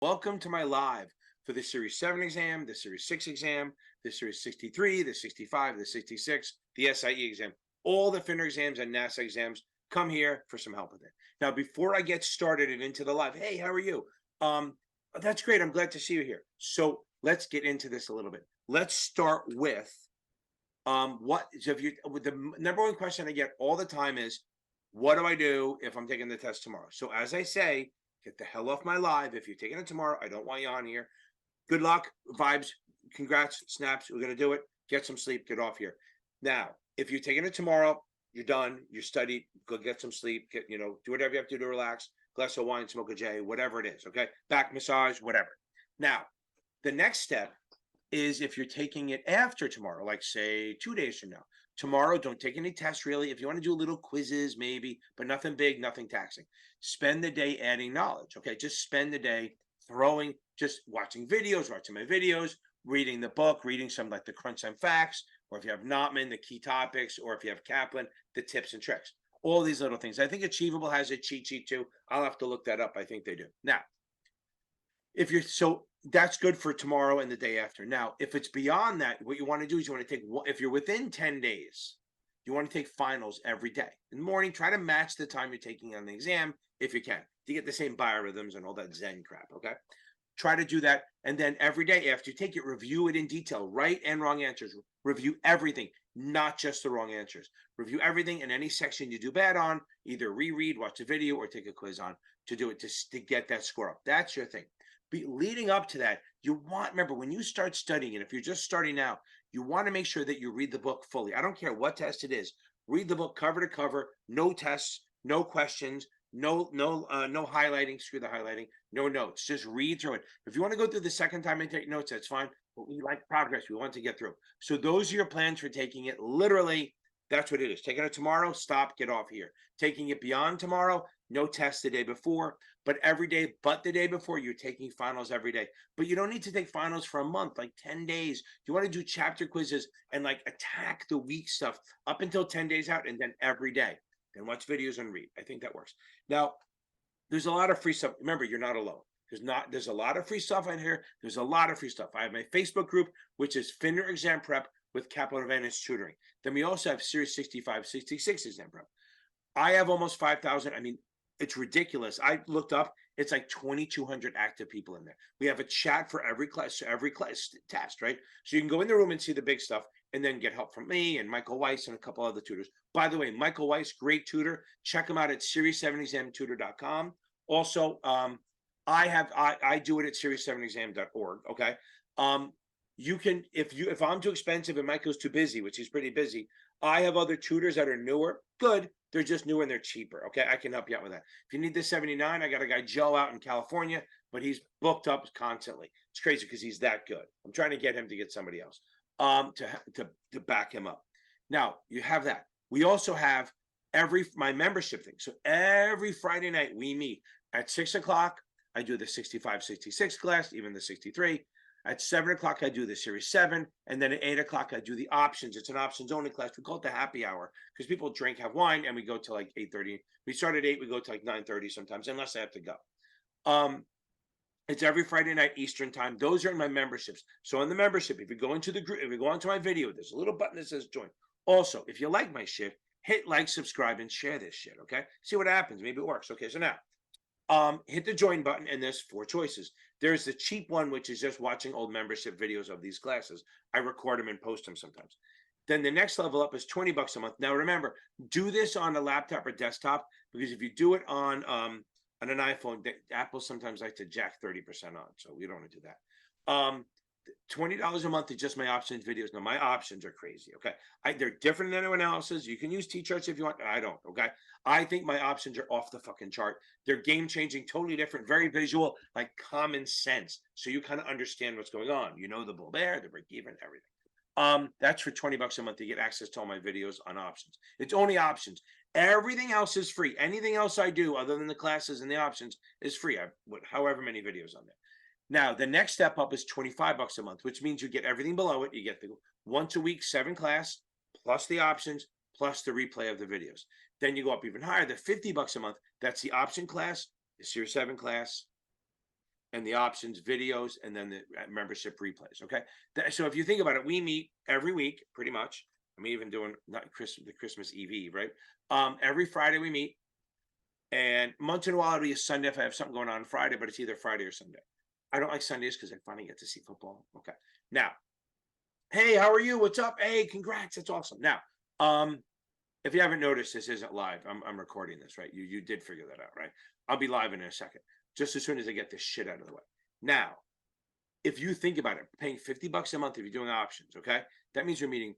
Welcome to my live for the Series 7 exam, the Series 6 exam, the Series 63, the 65, the 66, the SIE exam. All the FINRA exams and NASAA exams, come here for some help with it. Now, before I get started and into the live, hey, how are you? That's great. I'm glad to see you here. So let's get into this a little bit. Let's start with the number one question I get all the time is, what do I do if I'm taking the test tomorrow? So as I say, get the hell off my live. If you're taking it tomorrow, I don't want you on here. Good luck, vibes, congrats, snaps. We're going to do it. Get some sleep, get off here. Now, if you're taking it tomorrow, you're done, you studied, go get some sleep, do whatever you have to do to relax, glass of wine, smoke a J, whatever it is, okay? Back massage, whatever. Now, the next step is if you're taking it after tomorrow, like say 2 days from now. Tomorrow, don't take any tests really. If you want to do little quizzes, maybe, but nothing big, nothing taxing. Spend the day adding knowledge, okay? Just spend the day just watching videos, watching my videos, reading the book, reading some like the Crunch Time Facts, or if you have Notman, the key topics, or if you have Kaplan, the tips and tricks. All these little things. I think Achievable has a cheat sheet too. I'll have to look that up. I think they do. Now, that's good for tomorrow and the day after. Now, if it's beyond that, what you want to do is you want to take, if you're within 10 days, you want to take finals every day. In the morning, try to match the time you're taking on the exam if you can, to get the same biorhythms and all that Zen crap, okay? Try to do that. And then every day after you take it, review it in detail, right and wrong answers. Review everything, not just the wrong answers. Review everything, and any section you do bad on, either reread, watch a video, or take a quiz on to do it to get that score up. That's your thing. Leading up to that, remember, when you start studying, and if you're just starting now, you want to make sure that you read the book fully. I don't care what test it is. Read the book cover to cover, no tests, no questions, no highlighting, screw the highlighting, no notes. Just read through it. If you want to go through the second time and take notes, that's fine. But we like progress. We want to get through. So those are your plans for taking it. Literally, that's what it is. Taking it tomorrow, stop, get off here. Taking it beyond tomorrow, no tests the day before, but every day but the day before, you're taking finals every day. But you don't need to take finals for a month, like 10 days. You want to do chapter quizzes and like attack the weak stuff up until 10 days out, and then every day. Then watch videos and read. I think that works. Now, there's a lot of free stuff. Remember, you're not alone. There's a lot of free stuff on here. There's a lot of free stuff. I have my Facebook group, which is FINRA Exam Prep with Capital Advantage Tutoring. Then we also have Series 65, 66 Exam Prep. I have almost 5,000. I mean, it's ridiculous. I looked up, it's like 2,200 active people in there. We have a chat for every class test, right? So you can go in the room and see the big stuff and then get help from me and Michael Weiss and a couple other tutors. By the way, Michael Weiss, great tutor. Check him out at series7examtutor.com. Also, I do it at series7exam.org. Okay. You can, if I'm too expensive and Michael's too busy, which he's pretty busy, I have other tutors that are newer. Good. They're just newer and they're cheaper. Okay. I can help you out with that. If you need the 79, I got a guy, Joe, out in California, but he's booked up constantly. It's crazy because he's that good. I'm trying to get him to get somebody else to back him up. Now you have that. We also have my membership thing. So every Friday night we meet at 6 o'clock. I do the 65, 66 class, even the 63. At 7 o'clock, I do the Series 7. And then at 8 o'clock, I do the options. It's an options only class. We call it the happy hour because people drink, have wine, and we go to like 8:30. We start at 8, we go to like 9:30 sometimes, unless I have to go. It's every Friday night Eastern time. Those are my memberships. So in the membership, if you go into the group, if you go onto my video, there's a little button that says join. Also, if you like my shit, hit like, subscribe, and share this shit, okay? See what happens. Maybe it works. Okay, so now, hit the join button, and there's 4 choices. There's the cheap one, which is just watching old membership videos of these classes. I record them and post them sometimes. Then the next level up is $20 a month. Now remember, do this on a laptop or desktop, because if you do it on an iPhone, Apple sometimes likes to jack 30% on, so we don't want to do that. $20 a month is just my options videos. Now my options are crazy. Okay, they're different than anyone else's. You can use T-shirts if you want. I don't. Okay, I think my options are off the fucking chart. They're game changing, totally different, very visual, like common sense. So you kind of understand what's going on. You know the bull bear, the break even, everything. That's for $20 a month to get access to all my videos on options. It's only options. Everything else is free. Anything else I do other than the classes and the options is free. I put however many videos on there. Now, the next step up is $25 a month, which means you get everything below it. You get the once a week 7 class, plus the options, plus the replay of the videos. Then you go up even higher, the $50 a month. That's the option class, the Series 7 class, and the options, videos, and then the membership replays. Okay. So if you think about it, we meet every week pretty much. I'm even doing not the Christmas Eve, right? Every Friday we meet, and once in a while it'll be a Sunday if I have something going on Friday, but it's either Friday or Sunday. I don't like Sundays because I finally get to see football. Okay. Now, hey, how are you? What's up? Hey, congrats. That's awesome. Now, if you haven't noticed, this isn't live. I'm recording this, right? You did figure that out, right? I'll be live in a second, just as soon as I get this shit out of the way. Now, if you think about it, paying $50 a month if you're doing options, okay? That means you're meeting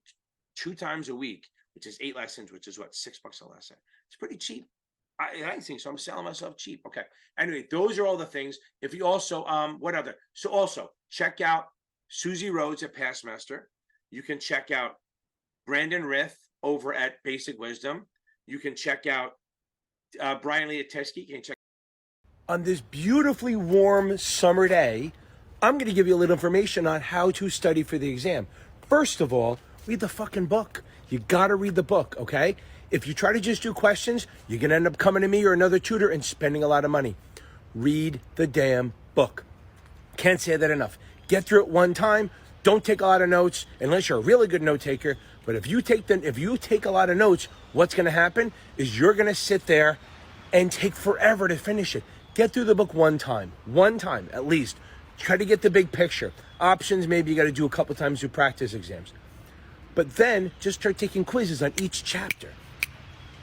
2 times a week, which is 8 lessons, which is what, $6 a lesson. It's pretty cheap. I think so. I'm selling myself cheap. Okay. Anyway, those are all the things. If you also, what other? So also check out Susie Rhodes at Passmaster. You can check out Brandon Rith over at Basic Wisdom. You can check out Brian Lee at Teskey. You can check. On this beautifully warm summer day, I'm going to give you a little information on how to study for the exam. First of all, read the fucking book. You got to read the book, okay? If you try to just do questions, you're going to end up coming to me or another tutor and spending a lot of money. Read the damn book. Can't say that enough. Get through it one time. Don't take a lot of notes unless you're a really good note taker. But if you take a lot of notes, what's going to happen is you're going to sit there and take forever to finish it. Get through the book one time at least. Try to get the big picture. Options, maybe you got to do a couple times through practice exams. But then just start taking quizzes on each chapter.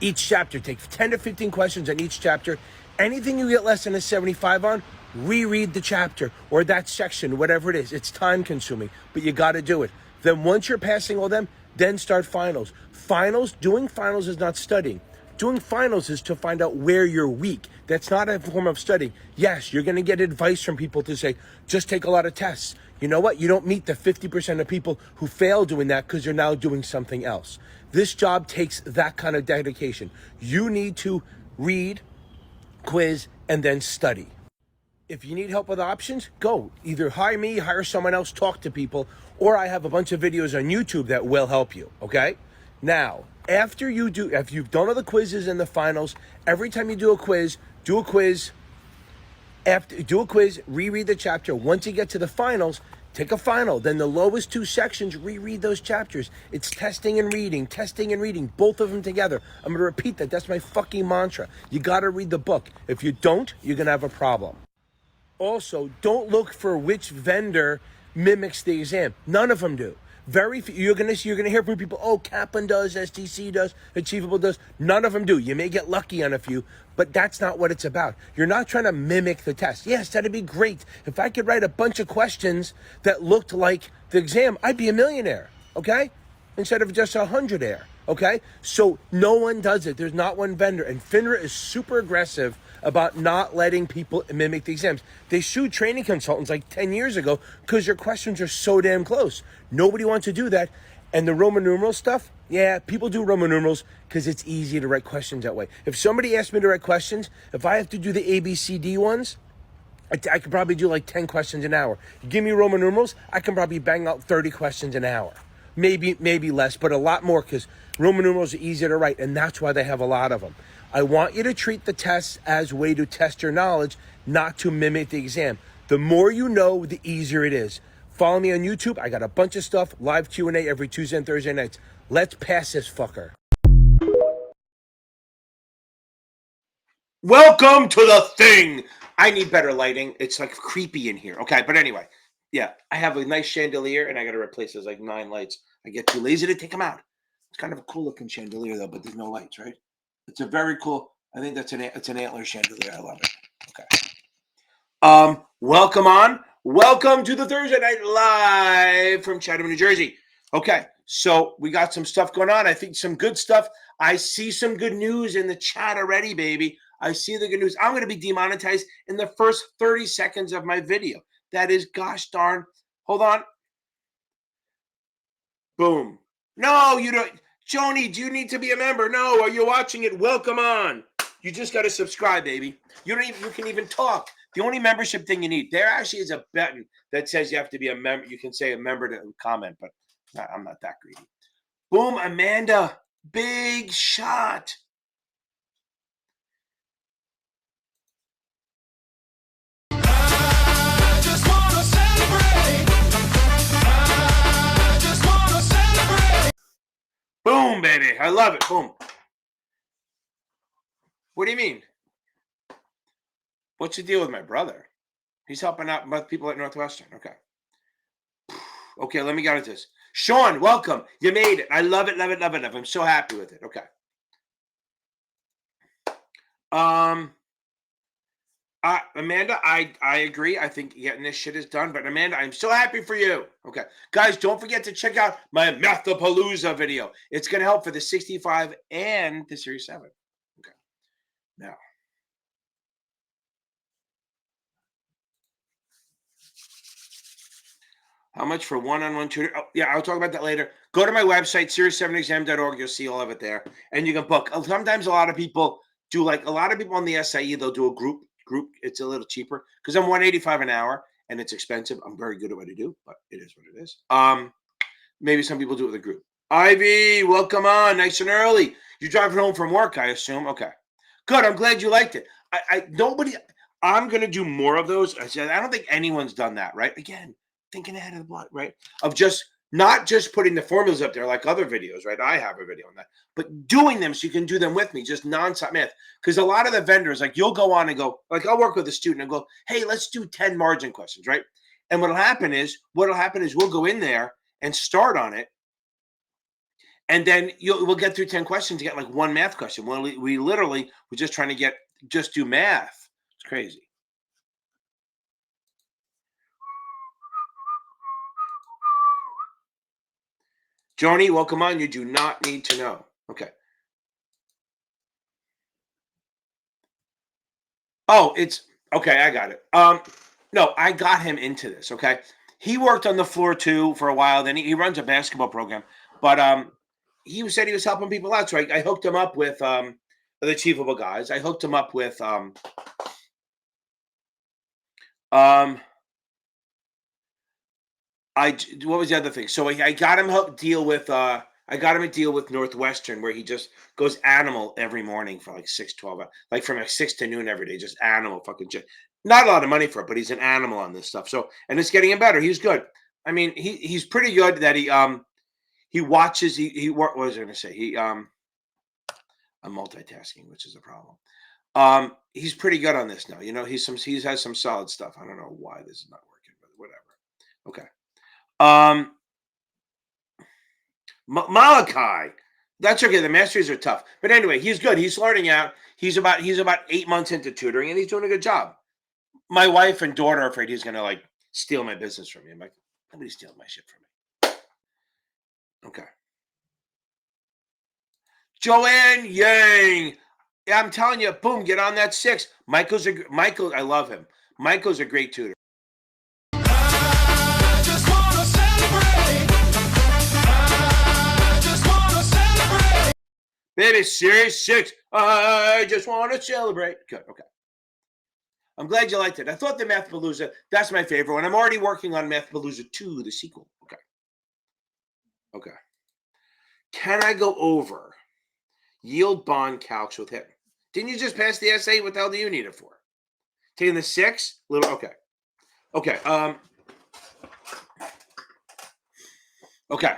Each chapter, take 10 to 15 questions on each chapter. Anything you get less than a 75 on, reread the chapter or that section, whatever it is. It's time consuming, but you got to do it. Then once you're passing all them, then start finals. Doing finals is not studying. Doing finals is to find out where you're weak. That's not a form of studying. Yes, you're going to get advice from people to say, just take a lot of tests. You know what? You don't meet the 50% of people who fail doing that because you're now doing something else. This job takes that kind of dedication. You need to read, quiz, and then study. If you need help with options, go. Either hire me, hire someone else, talk to people, or I have a bunch of videos on YouTube that will help you, okay? Now, if you've done all the quizzes and the finals, every time you do a quiz, reread the chapter. Once you get to the finals, take a final. Then the lowest 2 sections, reread those chapters. It's testing and reading, both of them together. I'm going to repeat that. That's my fucking mantra. You got to read the book. If you don't, you're going to have a problem. Also, don't look for which vendor mimics the exam. None of them do. Very few. You're gonna hear from people, oh, Kaplan does, STC does, Achievable does. None of them do. You may get lucky on a few, but that's not what it's about. You're not trying to mimic the test. Yes, that'd be great. If I could write a bunch of questions that looked like the exam, I'd be a millionaire, okay? Instead of just 100 air, okay? So no one does it. There's not one vendor. And FINRA is super aggressive about not letting people mimic the exams. They sued training consultants like 10 years ago because your questions are so damn close. Nobody wants to do that. And the Roman numeral stuff, yeah, people do Roman numerals because it's easy to write questions that way. If somebody asks me to write questions, if I have to do the ABCD ones, I could probably do like 10 questions an hour. You give me Roman numerals, I can probably bang out 30 questions an hour. Maybe less, but a lot more because Roman numerals are easier to write, and that's why they have a lot of them. I want you to treat the tests as a way to test your knowledge, not to mimic the exam. The more you know, the easier it is. Follow me on YouTube. I got a bunch of stuff, live Q&A every Tuesday and Thursday nights. Let's pass this fucker. Welcome to the thing. I need better lighting. It's like creepy in here. Okay, but anyway, yeah, I have a nice chandelier, and I got to replace those like 9 lights. I get too lazy to take them out. It's kind of a cool looking chandelier though, but there's no lights, right? It's a very cool. I think it's an antler chandelier. I love it. Okay. Welcome to the Thursday Night Live from Chatham, New Jersey. Okay, so we got some stuff going on. I think some good stuff. I see some good news in the chat already, baby. I see the good news. I'm going to be demonetized in the first 30 seconds of my video. That is, gosh darn. Hold on. Boom. No, you don't. Joni, do you need to be a member? No. Are you watching it? Welcome on. You just got to subscribe, baby. You can even talk. The only membership thing you need, there actually is a button that says you have to be a member. You can say a member to comment, but I'm not that greedy. Boom, Amanda. Big shot. I love it. Boom. What do you mean? What's the deal with my brother? He's helping out people at Northwestern. Okay. Okay, let me get into this. Sean, welcome. You made it. I love it, love it, love it, love it. I'm so happy with it. Okay. Amanda, I agree. I think getting this shit is done. But Amanda, I'm so happy for you. Okay. Guys, don't forget to check out my Mathapalooza video. It's going to help for the 65 and the Series 7. Okay. Now. How much for one-on-one tutor? Oh, yeah, I'll talk about that later. Go to my website, series7exam.org. You'll see all of it there. And you can book. Sometimes a lot of people do, like a lot of people on the SIE, they'll do a group. It's a little cheaper because I'm $185 an hour and it's expensive. I'm very good at what I do, but it is what it is. Maybe some people do it with a group. Ivy, welcome on. Nice and early. You're driving home from work, I assume. Okay. Good. I'm glad you liked it. I'm gonna do more of those. I don't think anyone's done that, right? Again, thinking ahead of the block, right? Of just not just putting the formulas up there like other videos, right? I have a video on that, but doing them so you can do them with me, just nonstop math. Because a lot of the vendors, like you'll go on and go, like I'll work with a student and go, hey, let's do 10 margin questions, right? And what'll happen is we'll go in there and start on it. And then we'll get through 10 questions to get like one math question. Well, we're just trying to just do math. It's crazy. Joni, welcome on. You do not need to know. Okay. Oh, it's okay. I got it. No, I got him into this. Okay. He worked on the floor too for a while. Then he runs a basketball program, but he said he was helping people out. So I hooked him up with the Achievable guys. I hooked him up with what was the other thing? So I got him to deal with Northwestern, where he just goes animal every morning for like 6-12 hours, like from like 6 to noon every day, just animal fucking shit. Not a lot of money for it, but he's an animal on this stuff. So, and it's getting him better. He's good. I mean, he's pretty good that he watches. What was I going to say? I'm multitasking, which is a problem. He's pretty good on this now. You know, he has some solid stuff. I don't know why this is not working, but whatever. Okay. Malachi. That's okay. The masteries are tough, but anyway, he's good. He's learning out. He's about 8 months into tutoring, and he's doing a good job. My wife and daughter are afraid he's going to like steal my business from me. I'm like, nobody's stealing my shit from me. Okay. Joanne Yang. Yeah, I'm telling you, boom, get on that 6. Michael, I love him. Michael's a great tutor. Baby, Series 6. I just want to celebrate. Good. Okay. I'm glad you liked it. I thought the Mathapalooza, that's my favorite one. I'm already working on Mathapalooza 2, the sequel. Okay. Okay. Can I go over yield bond calcs with him? Didn't you just pass the essay? What the hell do you need it for? Taking the 6? Okay. Okay. Okay.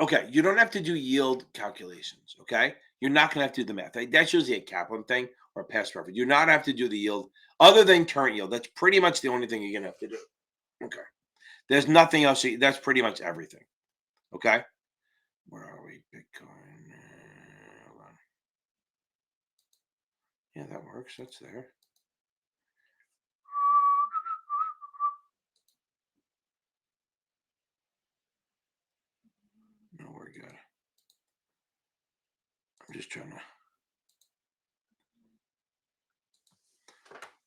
Okay, you don't have to do yield calculations, okay? You're not going to have to do the math. That's usually a Kaplan thing or a past reference. You not have to do the yield other than current yield. That's pretty much the only thing you're going to have to do. Okay. There's nothing else. That's pretty much everything. Okay. Where are we? Bitcoin. Hold on. Yeah, that works. That's there. No, we're good. I'm just trying to.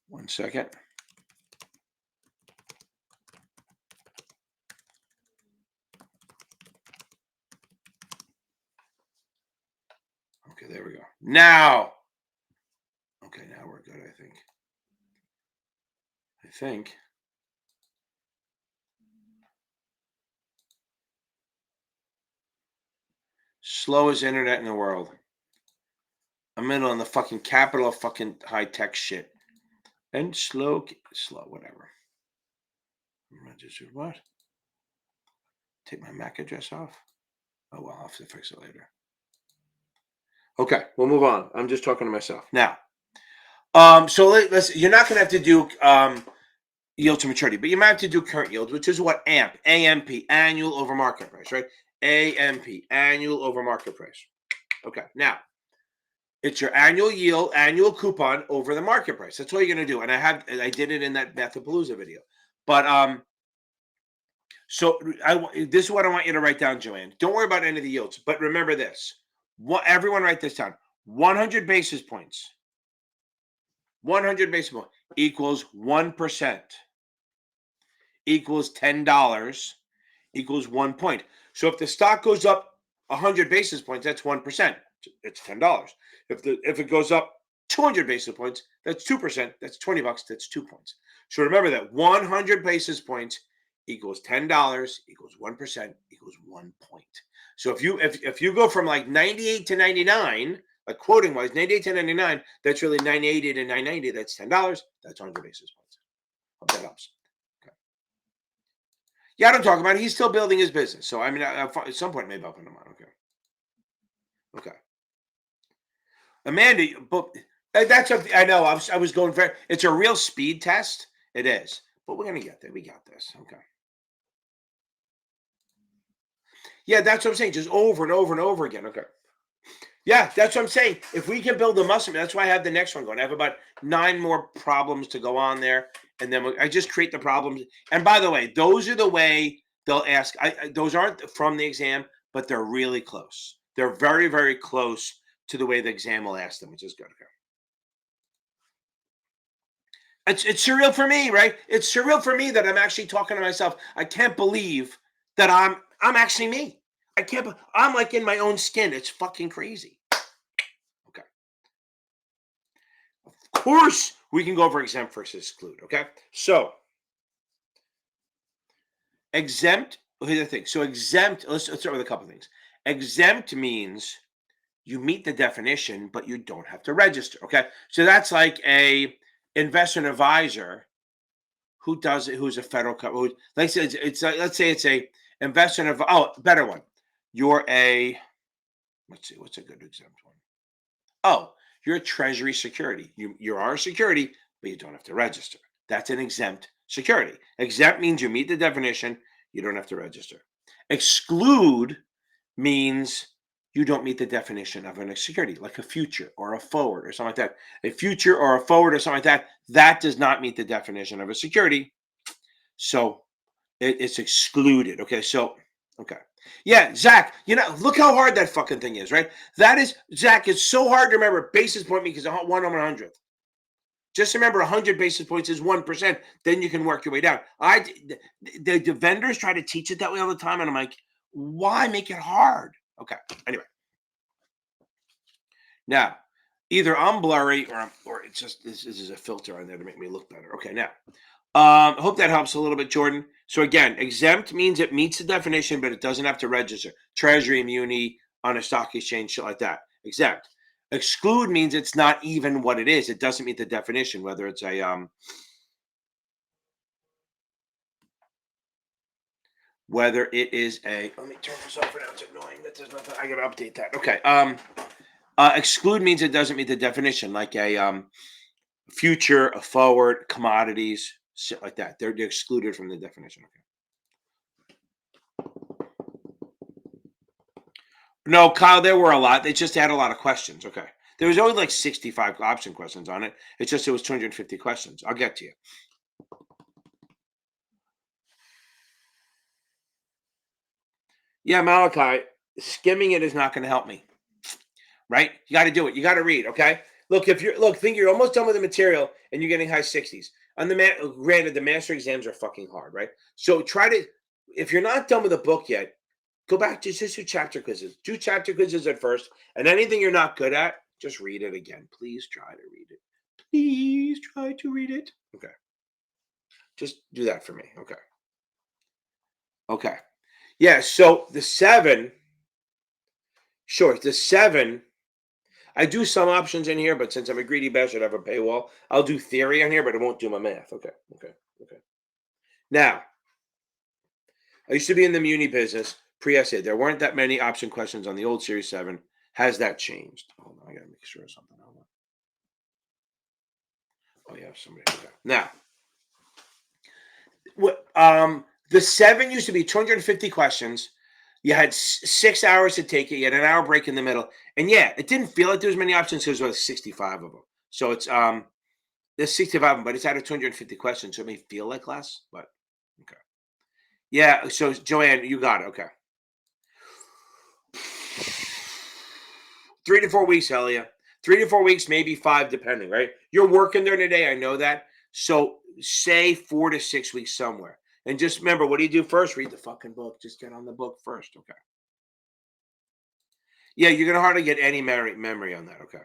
1 second. Okay, there we go. Now. Okay, now we're good, I think. Slowest internet in the world. I'm in on the fucking capital of fucking high tech shit. And slow, whatever. Registered what? Take my MAC address off. Oh, well, I'll have to fix it later. Okay, we'll move on. I'm just talking to myself now. So let's. You're not going to have to do yield to maturity, but you might have to do current yield, which is what AMP, annual over market price, right? AMP, annual over market price. Okay, now it's your annual yield, annual coupon over the market price. That's what you're going to do. And I did it in that Mathapalooza video. But so this is what I want you to write down, Joanne. Don't worry about any of the yields, but remember this. Everyone write this down. 100 basis points. 100 basis points equals 1%. Equals $10 equals 1 point. So if the stock goes up 100 basis points, that's 1%. It's $10. If it goes up 200 basis points, that's 2%. That's $20. That's 2 points. So remember that 100 basis points equals $10 equals 1% equals 1 point. So if you go from like 98 to 99, like quoting wise, 98 to 99, that's really 980 to 990. That's $10. That's 100 basis points. Hope that helps. Yeah, I don't talk about it. He's still building his business. So, I mean, at some point, maybe I'll put him on. Okay. Okay. Amanda, but that's a, I know. I was going very, it's a real speed test. It is. But we're going to get there. We got this. Okay. Yeah, that's what I'm saying. Just over and over and over again. Okay. Yeah, that's what I'm saying. If we can build the muscle, that's why I have the next one going. I have about 9 more problems to go on there. And then I just create the problems. And by the way, those are the way they'll ask. Those aren't from the exam, but they're really close. They're very, very close to the way the exam will ask them, which is good. Okay. It's surreal for me, right? It's surreal for me that I'm actually talking to myself. I can't believe that I'm actually me. I'm like in my own skin. It's fucking crazy. Okay. Of course, we can go over exempt versus exclude. Okay. So exempt, here's the thing. So exempt, let's start with a couple of things. Exempt means you meet the definition, but you don't have to register. Okay. So that's like a investment advisor who's a federal company. Let's say it's a investment better one. You're a, let's see, what's a good exempt one? Oh, you're a treasury security. You are a security, but you don't have to register. That's an exempt security. Exempt means you meet the definition, you don't have to register. Exclude means you don't meet the definition of a security, like a future or a forward or something like that. A future or a forward or something like that, that does not meet the definition of a security. So it's excluded. Okay, so, okay. Yeah, Zach, look how hard that fucking thing is, right? That is, Zach, it's so hard to remember basis point because 1 over 100th. Just remember 100 basis points is 1%. Then you can work your way down. The vendors try to teach it that way all the time. And I'm like, why make it hard? Okay, anyway. Now, either I'm blurry or it's just, this is a filter on there to make me look better. Okay, now. I hope that helps a little bit, Jordan. So again, exempt means it meets the definition, but it doesn't have to register. Treasury, muni, on a stock exchange, shit like that. Exempt. Exclude means it's not even what it is. It doesn't meet the definition, whether it's a whether it is a, let me turn this off for now. It's annoying that there's nothing. I gotta update that. Okay. Exclude means it doesn't meet the definition, like a future, a forward, commodities, shit like that. They're excluded from the definition. Okay. No, Kyle, there were a lot. They just had a lot of questions. Okay. There was only like 65 option questions on it. It's just it was 250 questions. I'll get to you. Yeah, Malachi, skimming it is not going to help me. Right? You got to do it. You got to read. Okay. Look, think you're almost done with the material and you're getting high 60s. On granted, the master exams are fucking hard, right? So if you're not done with the book yet, go back to just do chapter quizzes. Do chapter quizzes at first, and anything you're not good at, just read it again. Please try to read it. Please try to read it. Okay. Just do that for me. Okay. Okay. Yeah, so the 7, sure, the 7, I do some options in here, but since I'm a greedy bastard, I have a paywall. I'll do theory on here, but I won't do my math. Okay. Now, I used to be in the muni business pre-SA. There weren't that many option questions on the old Series 7. Has that changed? Hold on, I gotta make sure of something. Hold on. Oh yeah, somebody. Okay. Now, what? The 7 used to be 250 questions. You had 6 hours to take it. You had an hour break in the middle, and yeah, it didn't feel like there was many options because there was 65 of them. So it's there's 65 of them, but it's out of 250 questions, so it may feel like less. But okay, yeah. So Joanne, you got it. Okay, 3 to 4 weeks, Elia. 3 to 4 weeks, maybe 5, depending. Right? You're working there today. I know that. So say 4 to 6 weeks somewhere. And just remember, what do you do first? Read the fucking book. Just get on the book first. Okay. Yeah, you're gonna hardly get any memory on that. Okay.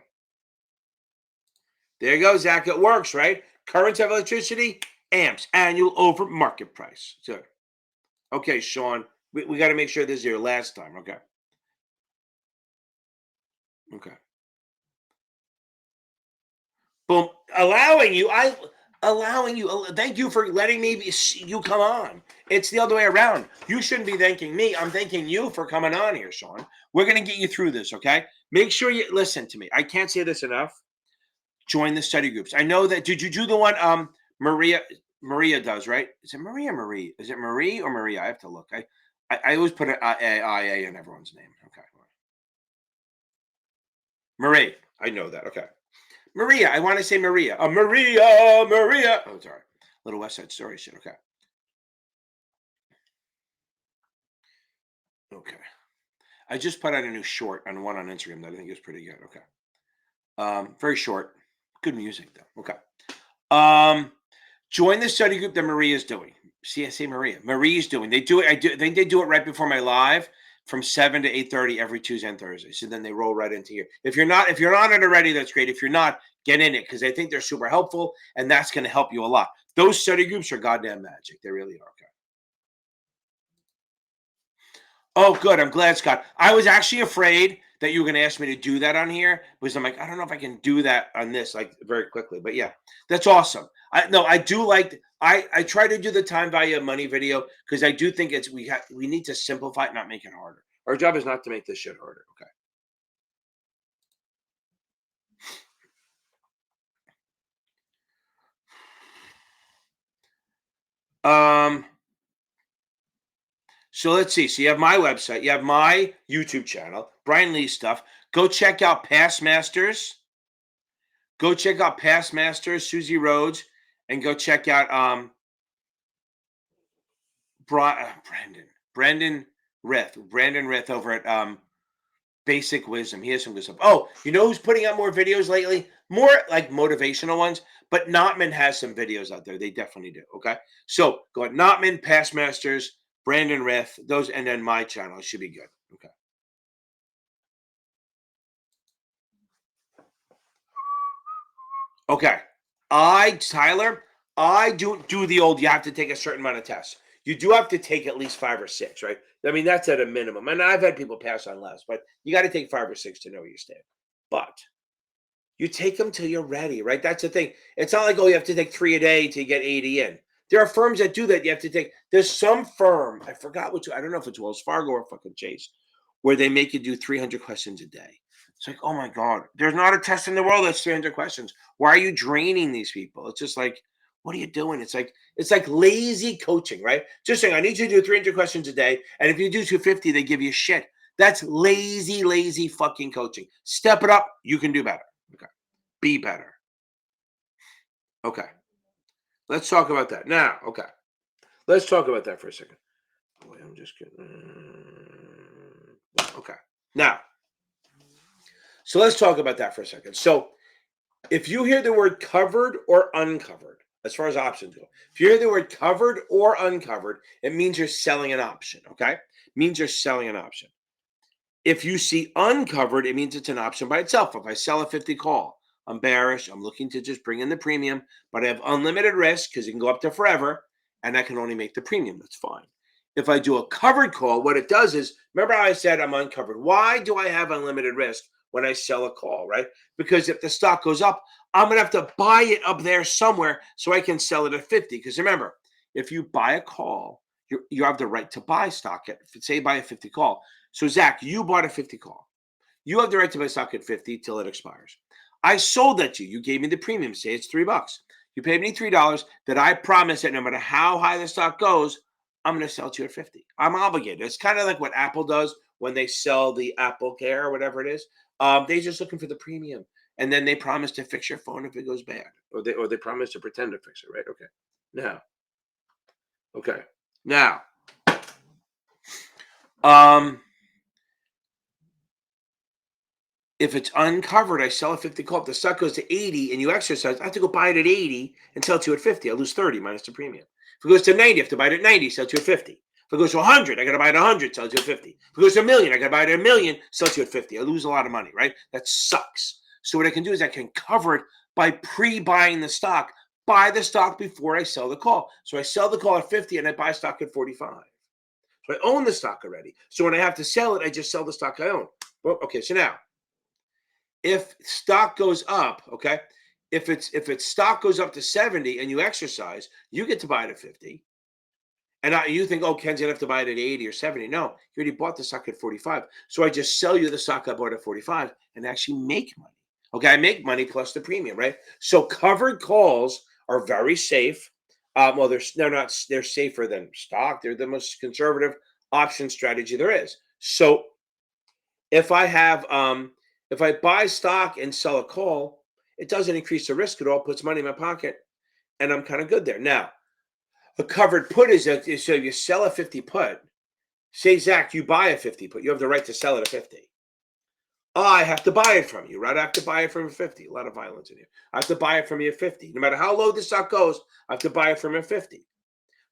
There you go, Zach. It works, right? Currents of electricity, amps, annual over market price. Good. Okay, Sean. We got to make sure this is your last time. Okay. Okay. Boom. Allowing you. Thank you for letting me you come on. It's the other way around. You shouldn't be thanking me. I'm thanking you for coming on here, Sean. We're gonna get you through this. Okay. Make sure you listen to me. I can't say this enough. Join the study groups. I know that. Did you do the one Maria does, right? Is it Maria Marie? Is it Marie or Maria? I have to look. I always put an IA in everyone's name. Okay. Marie. I know that. Okay. Maria. I want to say Maria. Maria. Oh, sorry. Little West Side Story shit. Okay. Okay. I just put out a new short on one on Instagram that I think is pretty good. Okay. Very short. Good music though. Okay. Um, Join the study group that Maria is doing. See, I say Maria. Marie's doing. They do it. I think they do it right before my live from 7 to 8:30 every Tuesday and Thursday. So then they roll right into here. If you're on it already, that's great. If you're not, get in it because I think they're super helpful and that's going to help you a lot. Those study groups are goddamn magic. They really are. Okay. Oh, good. I'm glad, Scott. I was actually afraid that you were going to ask me to do that on here because I'm like, I don't know if I can do that on this like very quickly. But yeah, that's awesome. I do like. I try to do the time value of money video because I do think we need to simplify it, not make it harder. Our job is not to make this shit harder. Okay. So let's see. So you have my website, you have my YouTube channel, Brian Lee stuff. Go check out Past Masters. Go check out Past Masters, Susie Rhodes, and go check out Brandon Rith over at Basic Wisdom. He has some good stuff. Oh, you know who's putting out more videos lately? More like motivational ones, but Notman has some videos out there. They definitely do. Okay. So go at Notman, Past Masters, Brandon Rith, those, and then my channel. It should be good. Okay. Okay. Tyler, I do the old, you have to take a certain amount of tests. You do have to take at least 5 or 6, right? I mean, that's at a minimum. And I've had people pass on less, but you got to take 5 or 6 to know where you stand. But you take them till you're ready, right? That's the thing. It's not like, oh, you have to take 3 a day to get 80 in. There are firms that do that. You have to take, there's some firm, I forgot which, I don't know if it's Wells Fargo or fucking Chase, where they make you do 300 questions a day. It's like, oh my God, there's not a test in the world that's 300 questions. Why are you draining these people? It's just like, what are you doing? It's like lazy coaching, right? Just saying, I need you to do 300 questions a day. And if you do 250, they give you shit. That's lazy fucking coaching. Step it up. You can do better. Okay. Be better. Okay. Let's talk about that now. Okay. Let's talk about that for a second. Boy, I'm just kidding. Okay. Now, so let's talk about that for a second. So if you hear the word covered or uncovered, as far as options go, if you hear the word covered or uncovered, it means you're selling an option. Okay. It means you're selling an option. If you see uncovered, it means it's an option by itself. If I sell a 50 call, I'm bearish. I'm looking to just bring in the premium, but I have unlimited risk because it can go up to forever, and I can only make the premium. That's fine. If I do a covered call, what it does is, remember how I said I'm uncovered. Why do I have unlimited risk when I sell a call, right? Because if the stock goes up, I'm going to have to buy it up there somewhere so I can sell it at 50. Because remember, if you buy a call, you have the right to buy stock at, say, buy a 50 call. So Zach, you bought a 50 call. You have the right to buy stock at 50 till it expires. I sold that to you. You gave me the premium. Say it's $3. You paid me $3 that I promise that no matter how high the stock goes, I'm going to sell to you at 50. I'm obligated. It's kind of like what Apple does when they sell the Apple Care or whatever it is. They're just looking for the premium. And then they promise to fix your phone if it goes bad. Or they promise to pretend to fix it, right? Okay. Now, if it's uncovered, I sell at 50 call. If the stock goes to 80 and you exercise, I have to go buy it at 80 and sell it to you at 50. I lose 30 minus the premium. If it goes to 90, I have to buy it at 90, sell it to you at 50. If it goes to 100, I got to buy it at 100, sell it to you at 50. If it goes to a million, I got to buy it at a million, sell it to you at 50. I lose a lot of money, right? That sucks. So what I can do is I can cover it by pre-buying the stock. Buy the stock before I sell the call. So I sell the call at 50 and I buy stock at 45. So I own the stock already. So when I have to sell it, I just sell the stock I own. Well, okay, so now, if stock goes up, okay, if its stock goes up to 70 and you exercise, you get to buy it at 50. And you think, oh, Ken's gonna have to buy it at 80 or 70. No, you already bought the stock at 45. So I just sell you the stock I bought at 45 and actually make money. Okay, I make money plus the premium, right? So covered calls are very safe. Well, they're safer than stock. They're the most conservative option strategy there is. So if I have if I buy stock and sell a call, it doesn't increase the risk at all, puts money in my pocket, and I'm kind of good there. Now, a covered put is so you sell a 50 put. Say, Zach, you buy a 50 put. You have the right to sell it at 50. Oh, I have to buy it from you, right? I have to buy it from a 50. A lot of violence in here. I have to buy it from you at 50. No matter how low the stock goes, I have to buy it from a 50.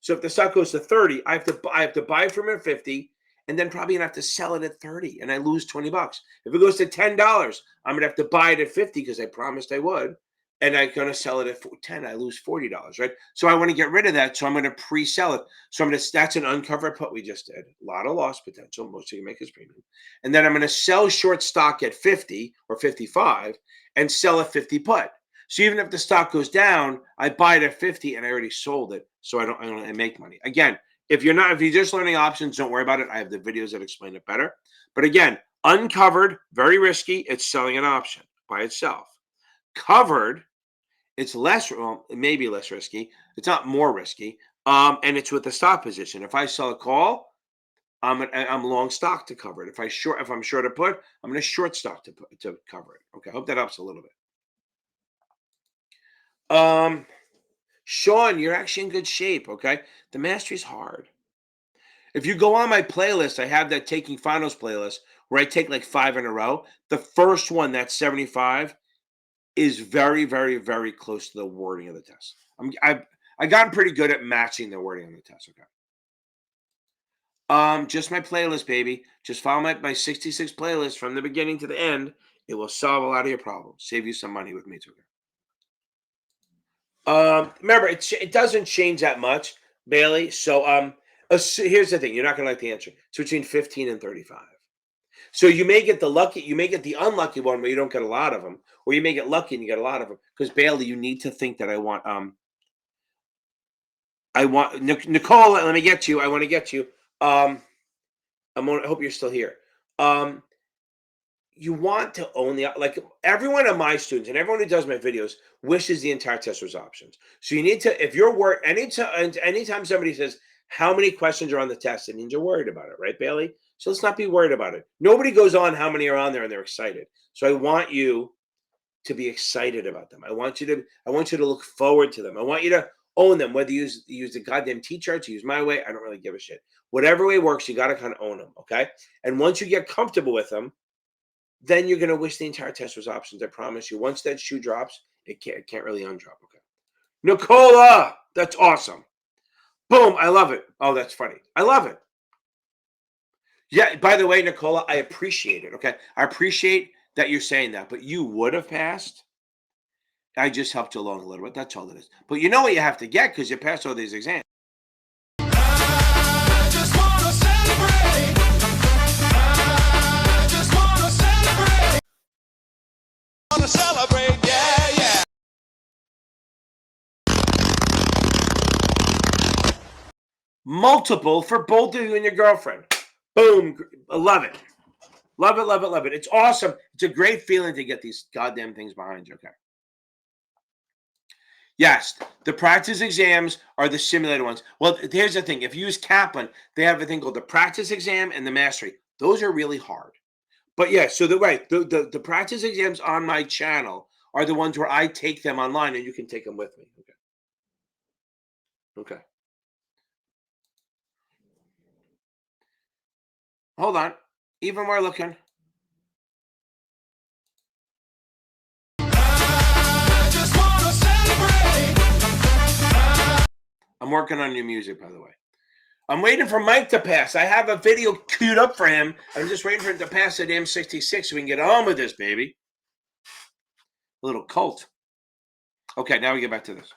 So if the stock goes to 30, I have to buy it from a 50, and then probably gonna have to sell it at 30, and I lose $20. If it goes to $10, I'm gonna have to buy it at 50 because I promised I would, and I'm gonna sell it at 10. I lose $40, right? So I want to get rid of that, so I'm gonna pre-sell it. So that's an uncovered put we just did. A lot of loss potential. Most of you make is premium, and then I'm gonna sell short stock at 50 or 55 and sell a 50 put. So even if the stock goes down, I buy it at 50 and I already sold it, so I make money. Again, if you're just learning options, don't worry about it. I have the videos that explain it better. But again, uncovered, very risky. It's selling an option by itself. Covered, it's less, well, it may be less risky. It's not more risky. And it's with the stock position. If I sell a call, I'm long stock to cover it. If I'm short a put, I'm going to short stock to cover it. Okay, I hope that helps a little bit. Sean, you're actually in good shape. Okay, the mastery is hard. If you go on my playlist, I have that Taking Finals playlist where I take like 5 in a row. The first one, that's 75, is very, very, very close to the wording of the test. I've gotten pretty good at matching the wording of the test. Okay. Just my playlist, baby. Just follow my 66 playlist from the beginning to the end. It will solve a lot of your problems. Save you some money with me too. Remember, it doesn't change that much, Bailey. So here's the thing: you're not gonna like the answer. It's between 15 and 35. So you may get the unlucky one where you don't get a lot of them, or you may get lucky and you get a lot of them. Because Bailey, you need to think that I want Nicole. Let me get you. I want to get you. I hope you're still here. You want to own like every one of my students and everyone who does my videos wishes the entire test was options. So you need to, if you're worried, anytime somebody says how many questions are on the test, it means you're worried about it, right, Bailey? So let's not be worried about it. Nobody goes on how many are on there and they're excited. So I want you to be excited about them. I want you to look forward to them. I want you to own them, whether you use the goddamn T-charts, use my way. I don't really give a shit. Whatever way works, you got to kind of own them. Okay. And once you get comfortable with them, then you're going to wish the entire test was options. I promise you. Once that shoe drops, it can't really undrop. Okay. Nicola, that's awesome. Boom. I love it. Oh, that's funny. I love it. Yeah. By the way, Nicola, I appreciate it. Okay. I appreciate that you're saying that, but you would have passed. I just helped you along a little bit. That's all it is. But you know what you have to get because you passed all these exams. Celebrate, yeah, yeah. multiple for both of you and your girlfriend. Boom. I love it. Love it, love it, love it. It's awesome. It's a great feeling to get these goddamn things behind you. Okay. Yes, the practice exams are the simulated ones. Well, here's the thing. If you use Kaplan, they have a thing called the practice exam and the mastery. Those are really hard. But yeah, so the practice exams on my channel are the ones where I take them online and you can take them with me. Okay. Okay. Hold on. Even we're looking. I just wanna celebrate. I'm working on new music, by the way. I'm waiting for Mike to pass. I have a video queued up for him. I'm just waiting for him to pass the damn 66 so we can get on with this, baby. A little cult. Okay, now we get back to this.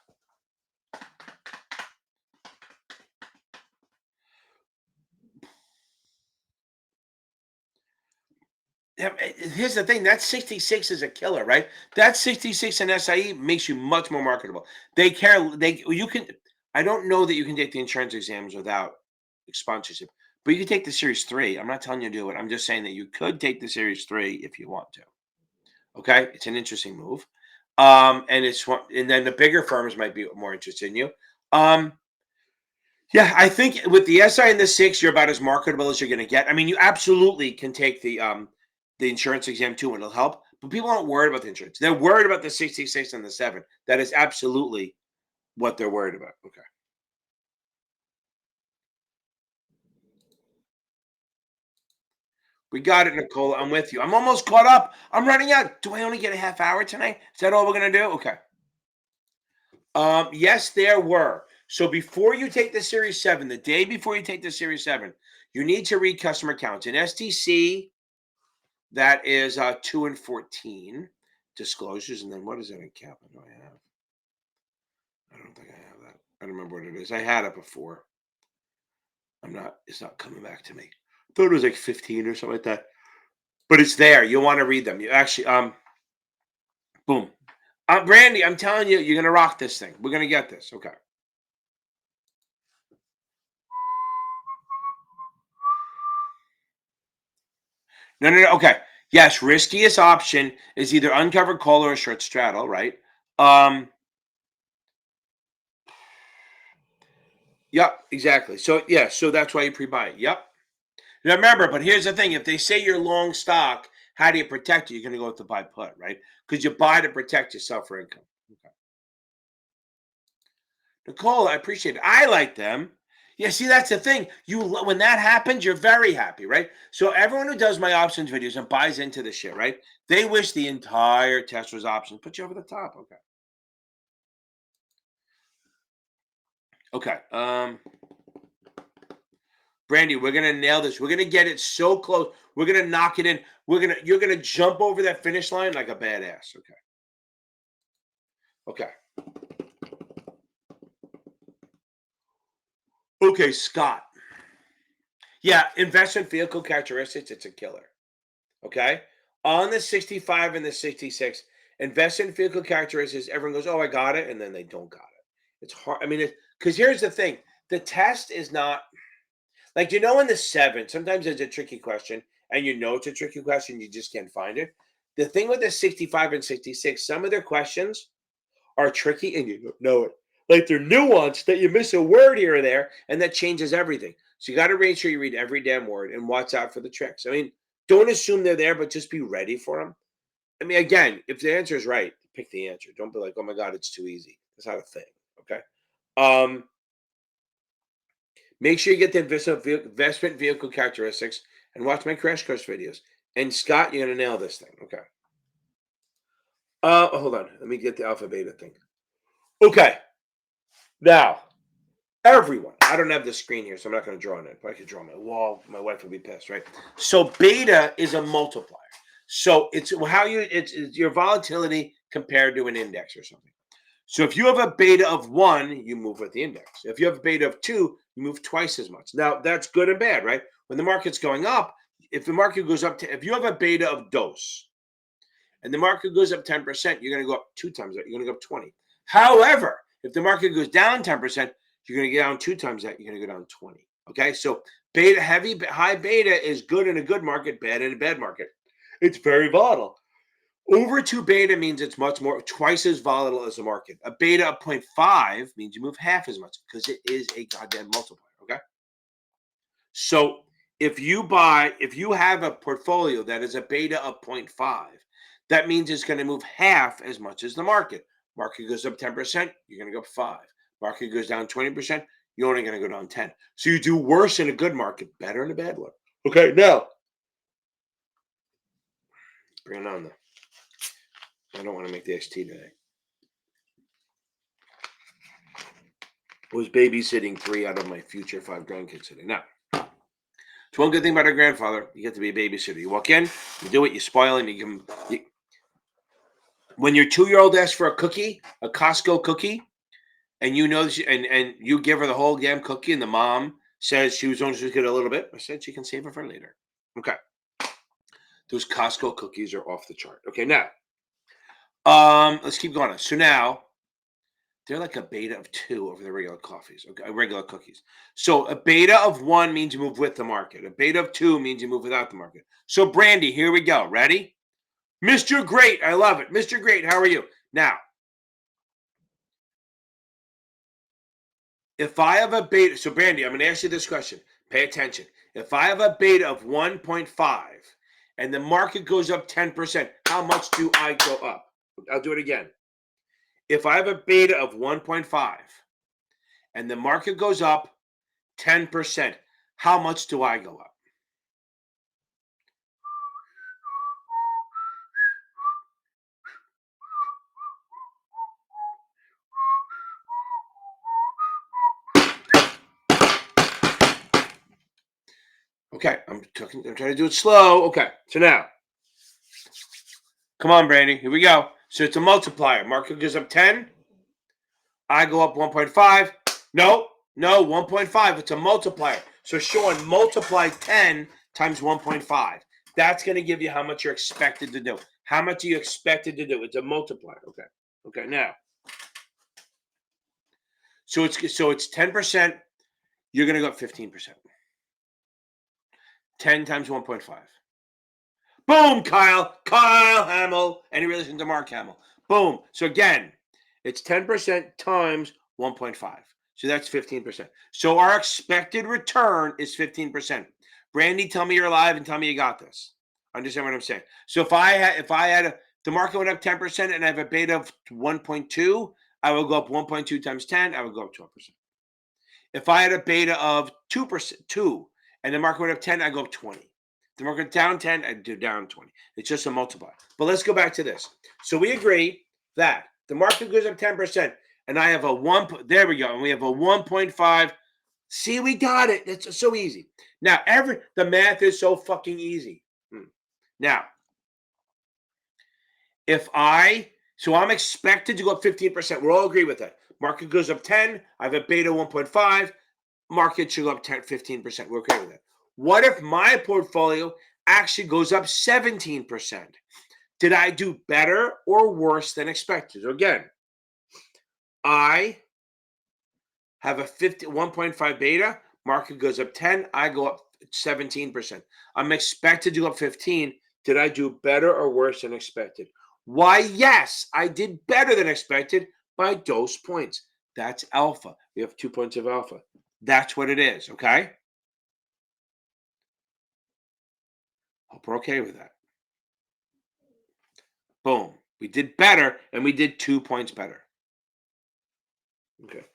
Here's the thing. That 66 is a killer, right? That 66 in SIE makes you much more marketable. They care. You can. I don't know that you can take the insurance exams without sponsorship, but you can take the Series 3. I'm not telling you to do it. I'm just saying that you could take the Series 3 if you want to. Okay, it's an interesting move. And it's one, and then the bigger firms might be more interested in you. Yeah, I think with the SI and the 6, you're about as marketable as you're going to get. I mean, you absolutely can take the insurance exam too, and it'll help. But people aren't worried about the insurance. They're worried about the 66 and the 7. That is absolutely what they're worried about. Okay. We got it, Nicole. I'm with you. I'm almost caught up. I'm running out. Do I only get a half hour tonight? Is that all we're going to do? Okay. Yes, there were. So before you take the Series 7, the day before you take the Series 7, you need to read customer counts. In STC, that is 2 and 14 disclosures. And then what is that in Kaplan? Do I have? I don't think I have that. I don't remember what it is. I had it before. It's not coming back to me. I thought it was like 15 or something like that. But it's there. You'll want to read them. You actually, boom. Brandy, I'm telling you, you're going to rock this thing. We're going to get this. Okay. No. Okay. Yes, riskiest option is either uncovered call or a short straddle, right? Yep, exactly. So yeah, so that's why you pre-buy it. Yep. Now remember, but here's the thing: if they say you're long stock, how do you protect it? You're going to go with the buy put, right? Because you buy to protect yourself for income. Okay. Nicole, I appreciate it. I like them. Yeah, see, that's the thing. When that happens, you're very happy, right? So everyone who does my options videos and buys into the shit, right? They wish the entire test was options. Put you over the top. Okay. Okay. Brandy, we're gonna nail this. We're gonna get it so close. We're gonna knock it in. You're gonna jump over that finish line like a badass. Okay. Okay. Okay, Scott. Yeah, investment vehicle characteristics, it's a killer. Okay. On the 65 and the 66, investment vehicle characteristics, everyone goes, oh, I got it. And then they don't got it. It's hard. I mean, because here's the thing, the test is not like, in the 7, sometimes it's a tricky question and it's a tricky question. You just can't find it. The thing with the 65 and 66, some of their questions are tricky and you don't know it. Like they're nuanced that you miss a word here or there, and that changes everything. So you got to make sure you read every damn word and watch out for the tricks. I mean, don't assume they're there, but just be ready for them. I mean, again, if the answer is right, pick the answer. Don't be like, oh my God, it's too easy. That's not a thing. Okay. Make sure you get the investment vehicle characteristics and watch my crash course videos. And Scott, you're gonna nail this thing. Okay. Hold on. Let me get the alpha beta thing. Okay. Now, everyone. I don't have the screen here, so I'm not going to draw on it. If I could draw my wall, my wife would be pissed, right? So beta is a multiplier. So it's your volatility compared to an index or something. So if you have a beta of 1, you move with the index. If you have a beta of 2, you move twice as much. Now that's good and bad, right? When the market's going up, if the market goes up if you have a beta of dose and the market goes up 10%, you're going to go up 2 times that. You're going to go up 20. However, if the market goes down 10%, You're going to get down 2 times that. You're going to go down 20. Okay, so high beta is good in a good market, bad in a bad market. It's very volatile. Over 2 beta means it's twice as volatile as the market. A beta of 0.5 means you move half as much because it is a goddamn multiplier. Okay, so if you have a portfolio that is a beta of 0.5, that means it's going to move half as much as the market. Market goes up 10%, you're going to go up 5. Market goes down 20%, you're only going to go down 10. So you do worse in a good market, better in a bad one. Okay, now bring it on though. I don't want to make the XT today. I was babysitting 3 out of my future 5 grandkids today. Now, it's one good thing about our grandfather. You get to be a babysitter. You walk in, you do it, you spoil him, you give him. When your 2-year-old asks for a cookie, a Costco cookie, and you know, and you give her the whole damn cookie, and the mom says she was only supposed to get a little bit, I said she can save it for later. Okay. Those Costco cookies are off the chart. Okay, now, let's keep going. So now, they're like a beta of 2 over the regular coffees, okay, regular cookies. So a beta of 1 means you move with the market. A beta of 2 means you move without the market. So Brandy, here we go. Ready? Mr. Great, I love it. Mr. Great, how are you? Now, if I have a beta, so Brandy, I'm going to ask you this question. Pay attention. If I have a beta of 1.5 and the market goes up 10%, how much do I go up? I'll do it again. If I have a beta of 1.5 and the market goes up 10%, how much do I go up? Okay, I'm trying to do it slow. Okay, so now, come on, Brandy, here we go. So it's a multiplier. Market goes up 10. I go up 1.5. No, 1.5. It's a multiplier. So Sean, multiply 10 times 1.5. That's going to give you how much you're expected to do. How much are you expected to do? It's a multiplier. Okay, now. So it's 10%. You're going to go up 15%. 10 times 1.5. Boom, Kyle Hamill. Any relation to Mark Hamill? Boom. So again, it's 10% times 1.5. So that's 15%. So our expected return is 15%. Brandy, tell me you're alive and tell me you got this. Understand what I'm saying? So if the market went up 10% and I have a beta of 1.2, I will go up 1.2 times 10. I would go up 12%. If I had a beta of 2%, and the market went up 10, I go up 20. The market down 10, I do down 20. It's just a multiplier. But let's go back to this. So we agree that the market goes up 10%, and I have a 1. There we go. And we have a 1.5. See, we got it. It's so easy. Now, the math is so fucking easy. Now, so I'm expected to go up 15%. We're all agree with that. Market goes up 10. I have a beta 1.5. Market should go up 15%. We're okay with that. What if my portfolio actually goes up 17%? Did I do better or worse than expected? So again, I have a 1.5 beta. Market goes up 10. I go up 17%. I'm expected to go up 15. Did I do better or worse than expected? Why, yes, I did better than expected by those points. That's alpha. We have 2 points of alpha. That's what it is, okay? Hope we're okay with that. Boom. We did better, and we did 2 points better. Okay.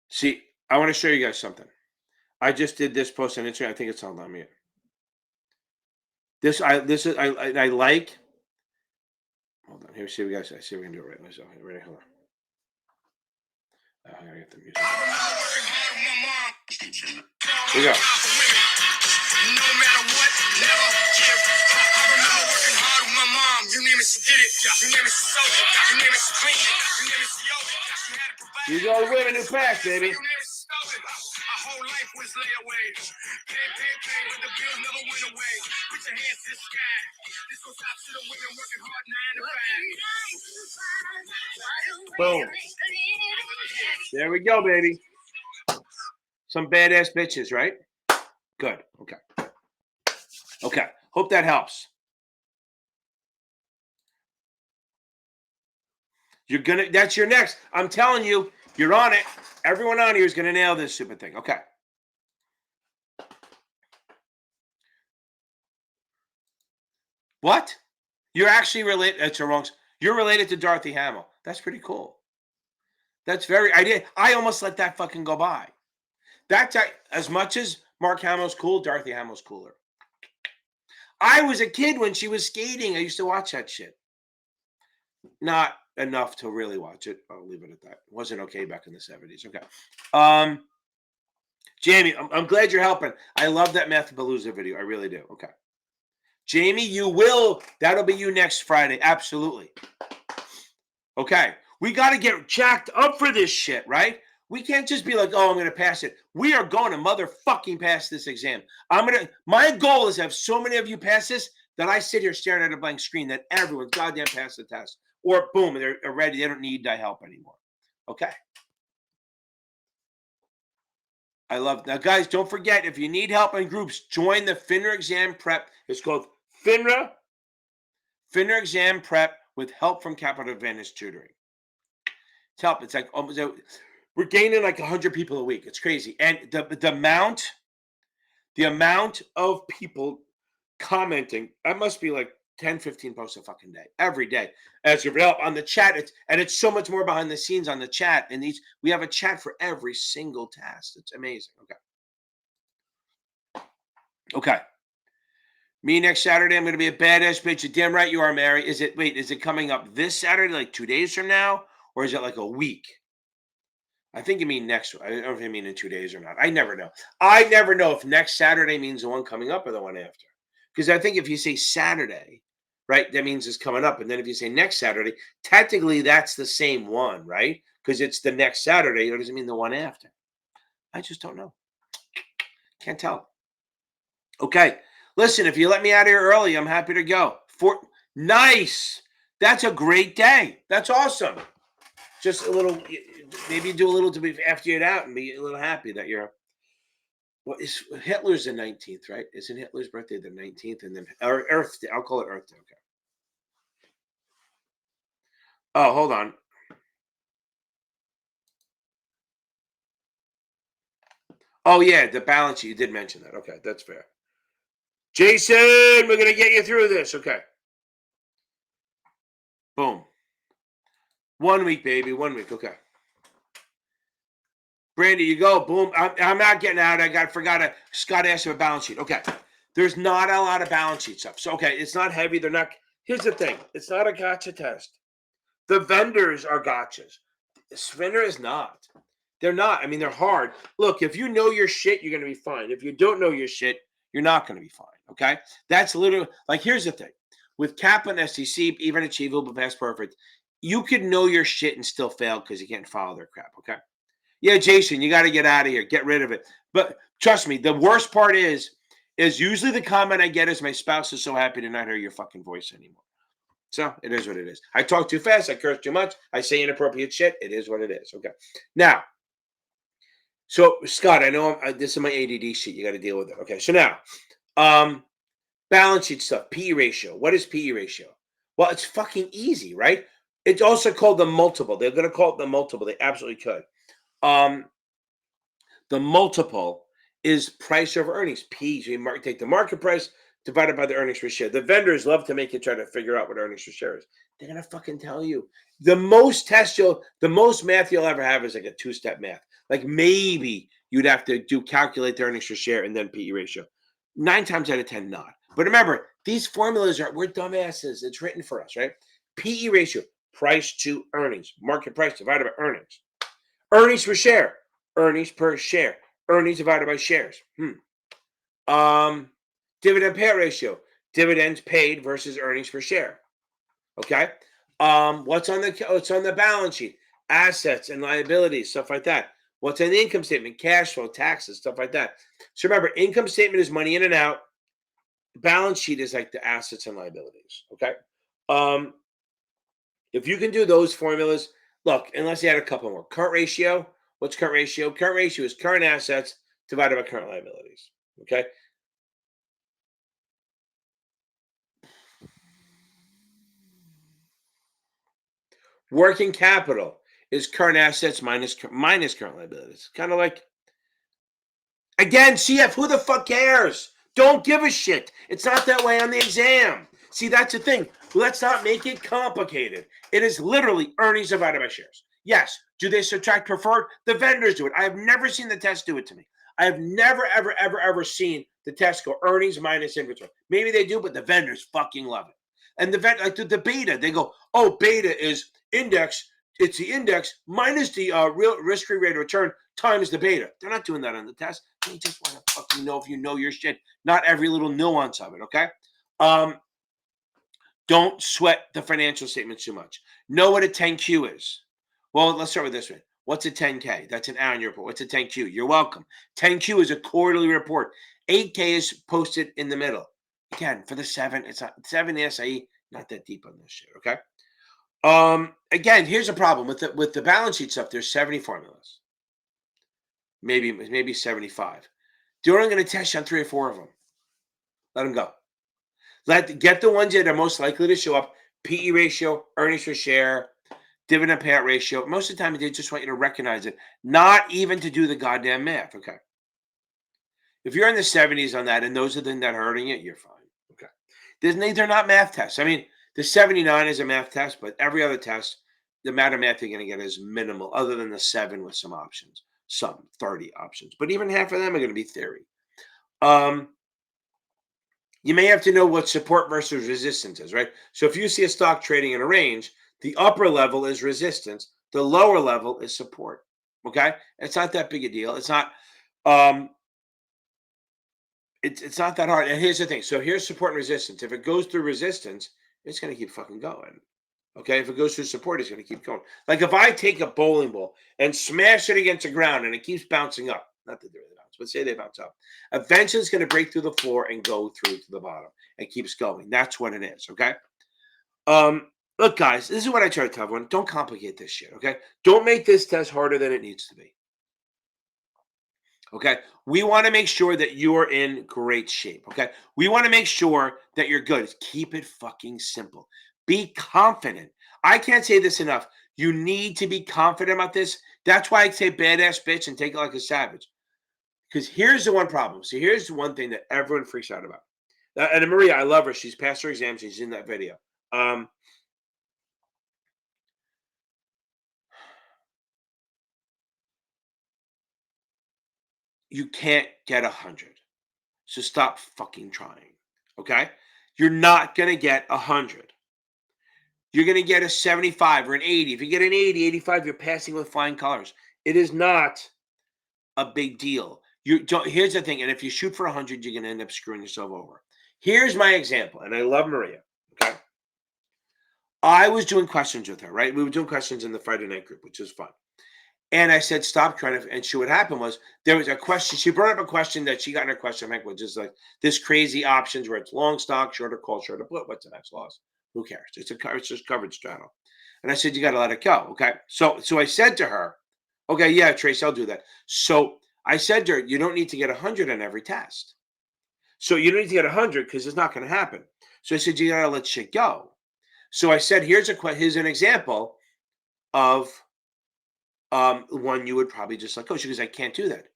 See, I want to show you guys something. I just did this post on Instagram. I think it's all on mute. I like. Hold on. Here, see you guys. I see if we can do it right myself. Ready? Hold on. I gotta get the music. Here we go. No matter what, never give. I remember working hard with my mom. You name it, she did it. You name it, she sold it. You name it, she cleaned it. You name it, she owed it. She had to provide. These are the women who pass, baby. You name it, she stole it. Our whole life was layaway. Pay, but the bills never went away. Put your hands to the sky. This goes out to the women working hard 9 to 5. Boom. There we go, baby. Some badass bitches, right? Good. Okay. Okay. Hope that helps. You're gonna, that's your next. I'm telling you, you're on it. Everyone on here is gonna nail this stupid thing. Okay. What? You're actually related. That's a wrong. You're related to Dorothy Hamill. That's pretty cool. That's very. I almost let that fucking go by. That's as much as Mark Hamill's cool. Dorothy Hamill's cooler. I was a kid when she was skating. I used to watch that shit. Not enough to really watch it. I'll leave it at that. It wasn't okay back in the 70s. Okay. Jamie, I'm glad you're helping. I love that Mathapalooza video. I really do. Okay. Jamie, you will. That'll be you next Friday. Absolutely. Okay. We got to get jacked up for this shit, right? We can't just be like, oh, I'm going to pass it. We are going to motherfucking pass this exam. My goal is to have so many of you pass this that I sit here staring at a blank screen that everyone goddamn passed the test. Or boom, they're ready. They don't need my help anymore. Okay. I love now, guys. Don't forget, if you need help in groups, join the FINRA exam prep. It's called FINRA exam prep with help from Capital Advantage Tutoring. It's help. It's like almost, we're gaining like 100 people a week. It's crazy, and the amount of people commenting, that must be like 10, 15 posts a fucking day, every day. As you help on the chat, it's so much more behind the scenes on the chat. And we have a chat for every single task. It's amazing. Okay. Me next Saturday, I'm going to be a badass bitch. You're damn right you are, Mary. Is it coming up this Saturday, like 2 days from now? Or is it like a week? I think you mean next. I don't know if you mean in 2 days or not. I never know. I never know if next Saturday means the one coming up or the one after. Because I think if you say Saturday, right, that means it's coming up. And then if you say next Saturday, technically that's the same one, right? Because it's the next Saturday. Or does it mean the one after? I just don't know. Can't tell. Okay. Listen, if you let me out of here early, I'm happy to go. Nice. That's a great day. That's awesome. Just a little, maybe do a little to be after you get out and be a little happy that you're. What is Hitler's the 19th, right? Isn't Hitler's birthday the 19th? And then Earth Day. I'll call it Earth Day. Okay. Oh, hold on. Oh, yeah, the balance sheet. You did mention that. Okay, that's fair. Jason, we're going to get you through this. Okay. Boom. 1 week, baby. 1 week. Okay. Brandy, you go. Boom. I'm not getting out. Scott asked for a balance sheet. Okay. There's not a lot of balance sheet stuff. So, okay, it's not heavy. They're not. Here's the thing. It's not a gotcha test. The vendors are gotchas. FINRA is not. They're not. I mean, they're hard. Look, if you know your shit, you're going to be fine. If you don't know your shit, you're not going to be fine. Okay? That's literally, like, here's the thing. With CAP and SEC, even achievable, past perfect, you could know your shit and still fail because you can't follow their crap. Okay? Yeah, Jason, you got to get out of here. Get rid of it. But trust me, the worst part is usually the comment I get is my spouse is so happy to not hear your fucking voice anymore. So it is what it is. I talk too fast. I curse too much. I say inappropriate shit. It is what it is. Okay. Now, so Scott, I know this is my ADD sheet. You got to deal with it. Okay. So now, balance sheet stuff. PE ratio. What is PE ratio? Well, it's fucking easy, right? It's also called the multiple. They're going to call it the multiple. They absolutely could. The multiple is price over earnings. P. So you take the market price divided by the earnings per share. The vendors love to make you try to figure out what earnings per share is. They're gonna fucking tell you. The most math you'll ever have is like a two-step math. Like maybe you'd have to calculate the earnings per share and then PE ratio. 9 times out of 10, not. But remember, these formulas we're dumbasses. It's written for us, right? PE ratio, price to earnings, market price divided by earnings. Earnings per share, earnings per share, earnings divided by shares. Dividend payout ratio, dividends paid versus earnings per share. Okay. What's on the balance sheet? Assets and liabilities, stuff like that. What's on the income statement? Cash flow, taxes, stuff like that. So remember, income statement is money in and out. Balance sheet is like the assets and liabilities. Okay. If you can do those formulas, Look, unless you had a couple more. Current ratio. What's current ratio? Current ratio is current assets divided by current liabilities. Okay. Working capital is current assets minus current liabilities. Kind of like, again, CF, who the fuck cares? Don't give a shit. It's not that way on the exam. See, that's the thing. Let's not make it complicated. It is literally earnings divided by shares. Yes. Do they subtract preferred? The vendors do it. I have never seen the test do it to me. I have never, ever, ever, ever seen the test go earnings minus inventory. Maybe they do, but the vendors fucking love it. And like the beta, they go, oh, beta is index. It's the index minus the real risk-free rate of return times the beta. They're not doing that on the test. They just want to fucking know if you know your shit, not every little nuance of it, okay? Don't sweat the financial statements too much. Know what a 10Q is. Well, let's start with this one. What's a 10K? That's an annual report. What's a 10Q? You're welcome. 10Q is a quarterly report. 8K is posted in the middle. Again, for the 7, it's not 7 SIE, not that deep on this shit, okay? Again, here's a problem with the balance sheet stuff. There's 70 formulas, maybe 75. They're only going to test you on 3 or 4 of them. Let them go. Get the ones that are most likely to show up: PE ratio, earnings per share, dividend payout ratio. Most of the time, they just want you to recognize it, not even to do the goddamn math. Okay. If you're in the 70s on that, and those are the things that are hurting it, you're fine. Okay. They're not math tests. I mean, the 79 is a math test, but every other test, the amount of math you're going to get is minimal, other than the 7 with some options, some 30 options. But even half of them are going to be theory. You may have to know what support versus resistance is, right? So if you see a stock trading in a range, the upper level is resistance, the lower level is support. Okay, it's not that big a deal. It's not. It's not that hard. And here's the thing. So here's support and resistance. If it goes through resistance, it's going to keep fucking going. Okay, if it goes through support, it's going to keep going. Like if I take a bowling ball and smash it against the ground and it keeps bouncing up, not that they really bounce, but say they bounce up, eventually it's going to break through the floor and go through to the bottom and keeps going. That's what it is. Okay. Look, guys, this is what I try to tell everyone. Don't complicate this shit. Okay. Don't make this test harder than it needs to be. Okay. We want to make sure that you're in great shape. Okay. We want to make sure that you're good. Keep it fucking simple. Be confident. I can't say this enough. You need to be confident about this. That's why I say badass bitch and take it like a savage. Because here's the one problem. So here's the one thing that everyone freaks out about. And Maria, I love her. She's passed her exam. She's in that video. You can't get 100. So stop fucking trying. Okay? You're not going to get 100. You're going to get a 75 or an 80. If you get an 80, 85, you're passing with flying colors. It is not a big deal. Here's the thing. And if you shoot for 100, you're going to end up screwing yourself over. Here's my example. And I love Maria. Okay? I was doing questions with her, right? We were doing questions in the Friday night group, which is fun. And I said, stop trying to, and what happened was there was a question. She brought up a question that she got in her question bank, which is like this crazy options where it's long stock, shorter call, shorter put. What's the next loss? Who cares? It's just coverage straddle. And I said, you got to let it go. Okay. So I said to her, okay, yeah, Trace, I'll do that. So I said to her, you don't need to get 100 on every test. So you don't need to get 100 because it's not going to happen. So I said, you got to let shit go. So I said, here's an example of one you would probably just let go. She goes, I can't do that.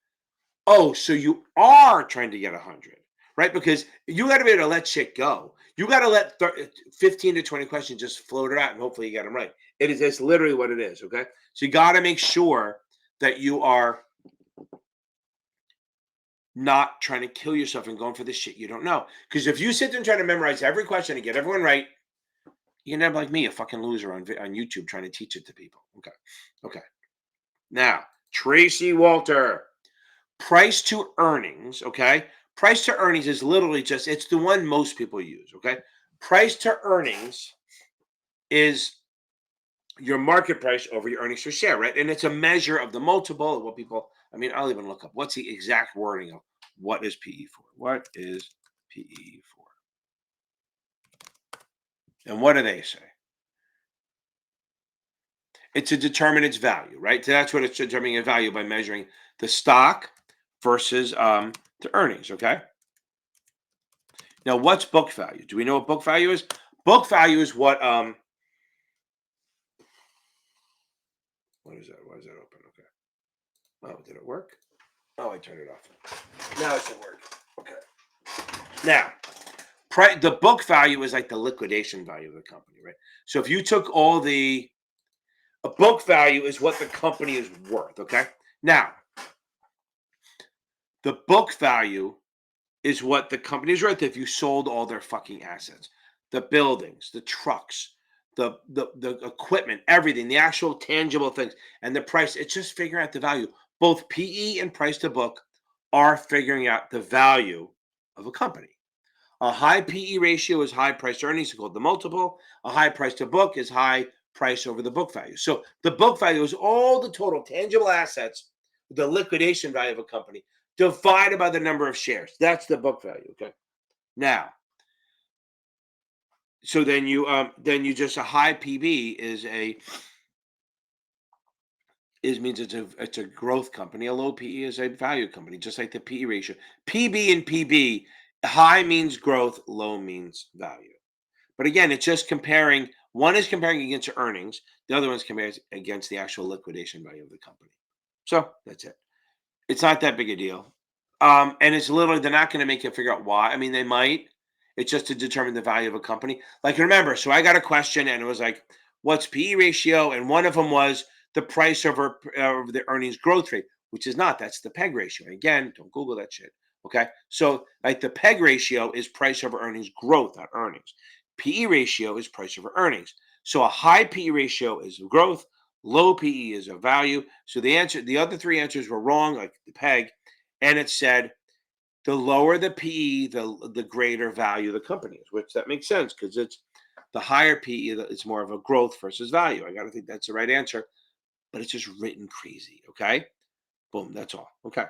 Oh, so you are trying to get 100, right? Because you got to be able to let shit go. You got to let 15 to 20 questions just float it out, and hopefully you get them right. It's literally what it is, okay? So you got to make sure that you are not trying to kill yourself and going for this shit you don't know. Because if you sit there and try to memorize every question and get everyone right, you can end up like me, a fucking loser on YouTube trying to teach it to people. Okay. Now, Tracy Walter, price to earnings, okay? Price to earnings is literally it's the one most people use, okay? Price to earnings is your market price over your earnings per share, right? And it's a measure of the multiple of what people, I'll even look up what's the exact wording of what is PE for? What is PE for? And what do they say? It's to determine its value, right? So that's what it's determining a value by measuring the stock versus the earnings. Okay. Now, what's book value? Do we know what book value is? Book value is what is that? Why is that open? Okay. Oh, did it work? Oh, I turned it off. Now it should work. Okay. Now, the book value is like the liquidation value of the company, right? So if you took all a book value is what the company is worth. Okay. Now, the book value is what the company is worth if you sold all their fucking assets, the buildings, the trucks, the equipment, everything, the actual tangible things, and the price. It's just figuring out the value. Both PE and price to book are figuring out the value of a company. A high PE ratio is high price to earnings, called the multiple. A high price to book is high price over the book value. So the book value is all the total tangible assets, the liquidation value of a company, divided by the number of shares. That's the book value. Okay. Now, so then you just a high PB means it's a growth company. A low PE is a value company, just like the PE ratio. PB and PB, high means growth, low means value. But again, it's just comparing. One is comparing against earnings. The other one's comparing against the actual liquidation value of the company. So that's it. It's not that big a deal. And it's literally, they're not going to make you figure out why. I mean, they might. It's just to determine the value of a company. Like, remember, so I got a question and it was like, what's PE ratio? And one of them was the price over the earnings growth rate, which is not. That's the PEG ratio. Again, don't Google that shit. Okay. So, like, the PEG ratio is price over earnings growth, not earnings. PE ratio is price over earnings. So, a high PE ratio is growth, low PE is a value. So, the other three answers were wrong, like the PEG. And it said the lower the PE, the greater value the company is, which that makes sense because it's the higher PE, it's more of a growth versus value. I got to think that's the right answer, but it's just written crazy. Okay. Boom. That's all. Okay.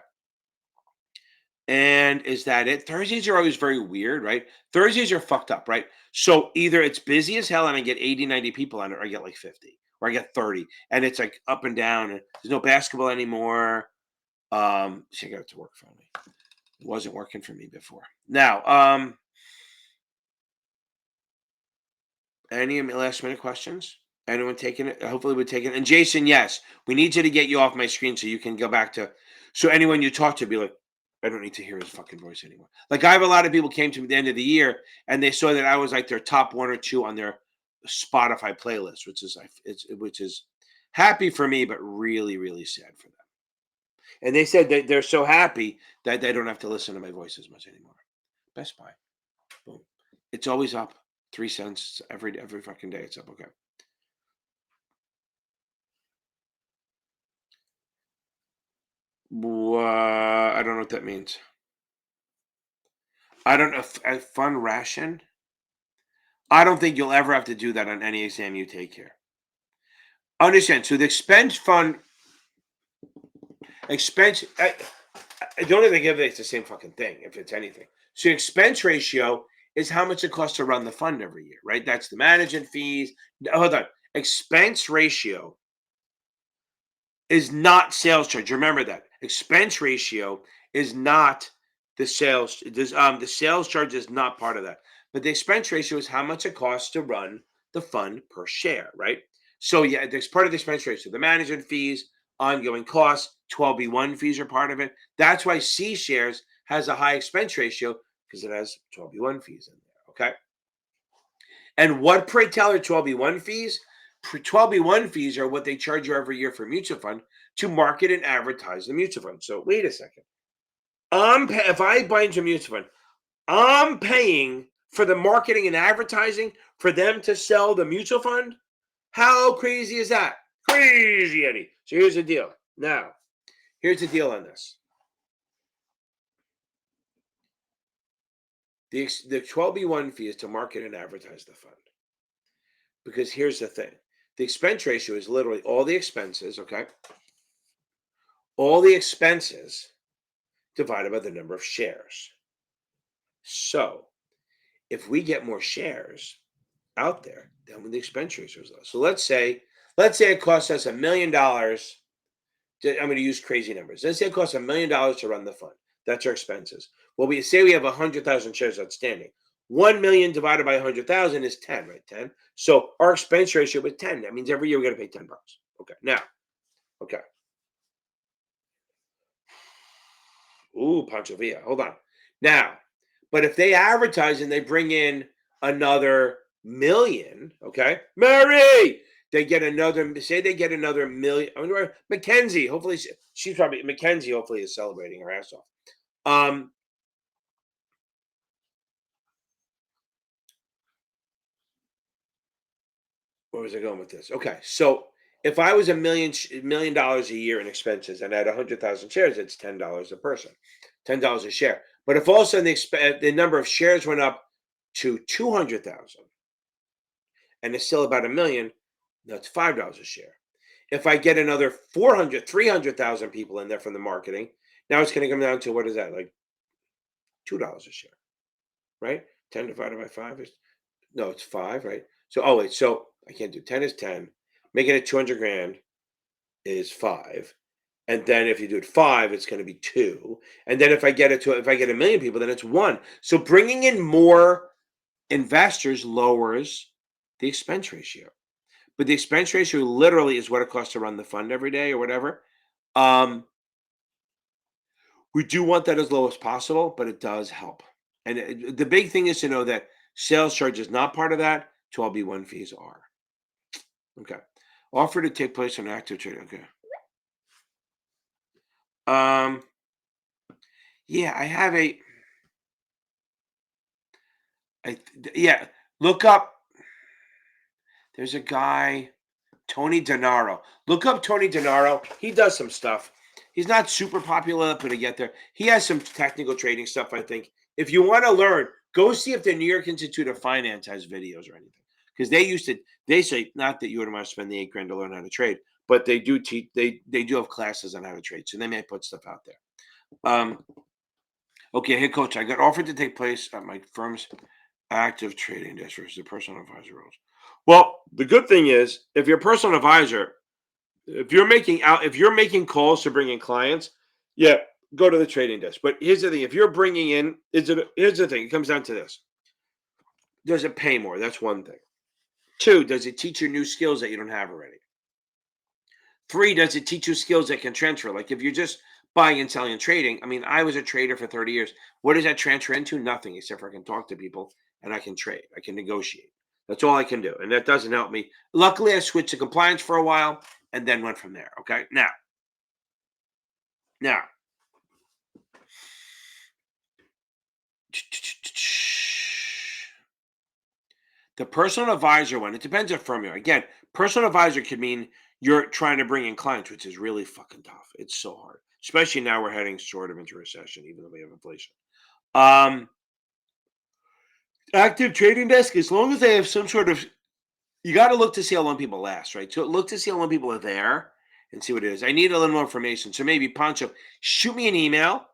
And is that it? Thursdays are always very weird, right? Thursdays are fucked up, right? So either it's busy as hell and I get 80, 90 people on it, or I get like 50, or I get 30. And it's like up and down. And there's no basketball anymore. So I got it to work for me. It wasn't working for me before. Now, any last minute questions? Anyone taking it? Hopefully we're taking it. And Jason, yes, we need you to get you off my screen so you can go back to. So anyone you talk to, be like, I don't need to hear his fucking voice anymore. Like, I have a lot of people came to me at the end of the year and they saw that I was like their top one or two on their Spotify playlist, which is happy for me, but really, really sad for them. And they said that they're so happy that they don't have to listen to my voice as much anymore. Best Buy. Boom. It's always up 3 cents every fucking day. It's up. Okay. I don't know what that means. I don't know. A fund ration. I don't think you'll ever have to do that on any exam you take here. Understand? So the expense fund expense. I don't even think it's the same fucking thing. If it's anything, so expense ratio is how much it costs to run the fund every year, right? That's the management fees. Hold on. Expense ratio is not sales charge. Remember that. Expense ratio is not the sales. The sales charge is not part of that. But the expense ratio is how much it costs to run the fund per share, right? So yeah, it's part of the expense ratio. The management fees, ongoing costs, 12B1 fees are part of it. That's why C shares has a high expense ratio because it has 12B1 fees in there. Okay. And what, pray tell, are 12B1 fees? 12B1 fees are what they charge you every year for a mutual fund to market and advertise the mutual fund. So wait a second. If I buy into a mutual fund, I'm paying for the marketing and advertising for them to sell the mutual fund. How crazy is that? Crazy, Eddie. So here's the deal. Now, here's the deal on this. The 12B1 fee is to market and advertise the fund. Because here's the thing. The expense ratio is literally all the expenses, okay? All the expenses divided by the number of shares. So if we get more shares out there, then the expense ratio is low. So let's say let's say it costs us $1 million. I'm going to use crazy numbers. Let's say it costs $1 million to run the fund. That's our expenses. Well, we say we have 100,000 shares outstanding. 1 million divided by 100,000 is 10, right? 10. So our expense ratio is 10. That means every year we got to pay $10. Okay. Now, okay. Ooh, Pancho Villa. Hold on. Now, but if they advertise and they bring in another million, okay, Mary, they get another. Say they get another million. I wonder, Mackenzie. Hopefully, she's probably Mackenzie. Hopefully, is celebrating her ass off. Where was I going with this? Okay, so if I was $1 million a year in expenses and I had 100,000 shares, it's $10 a person, $10 a share. But if all of a sudden the number of shares went up to 200,000 and it's still about $1 million, that's $5 a share. If I get another 300,000 people in there from the marketing, now it's going to come down to, what is that, like $2 a share, right? 10 divided by 5 is, no, it's 5, right? So, oh wait, so I can't do 10 is 10. Making it 200 grand is 5. And then if you do it 5, it's going to be 2. And then if I get $1 million people, then it's 1. So bringing in more investors lowers the expense ratio. But the expense ratio literally is what it costs to run the fund every day or whatever. We do want that as low as possible, but it does help. And the big thing is to know that sales charge is not part of that. 12B1 fees are. Okay. Offer to take place on active trading. Okay. Yeah, I have yeah, look up. There's a guy, Tony Denaro. Look up Tony Denaro. He does some stuff. He's not super popular, but to get there, he has some technical trading stuff, I think. If you want to learn, go see if the New York Institute of Finance has videos or anything. Because they say, not that you would want to spend the $8 grand to learn how to trade, but they do teach, they do have classes on how to trade. So they may put stuff out there. Okay, hey coach, I got offered to take place at my firm's active trading desk versus the personal advisor roles. Well, the good thing is, if you're a personal advisor, if you're making calls to bring in clients, yeah, go to the trading desk. But here's the thing: if you're bringing in, here's the thing: it comes down to this. Does it pay more? That's one thing. 2, does it teach you new skills that you don't have already? 3, does it teach you skills that can transfer? Like if you're just buying and selling and trading, I mean, I was a trader for 30 years. What does that transfer into? Nothing, except for I can talk to people and I can trade. I can negotiate. That's all I can do. And that doesn't help me. Luckily, I switched to compliance for a while and then went from there. Okay. Now, the personal advisor one, it depends on firm you're. Again, personal advisor could mean you're trying to bring in clients, which is really fucking tough. It's so hard, especially now we're heading sort of into recession, even though we have inflation. Active trading desk, as long as they have some sort of, you got to look to see how long people last, right? So look to see how long people are there and see what it is. I need a little more information. So maybe Pancho, shoot me an email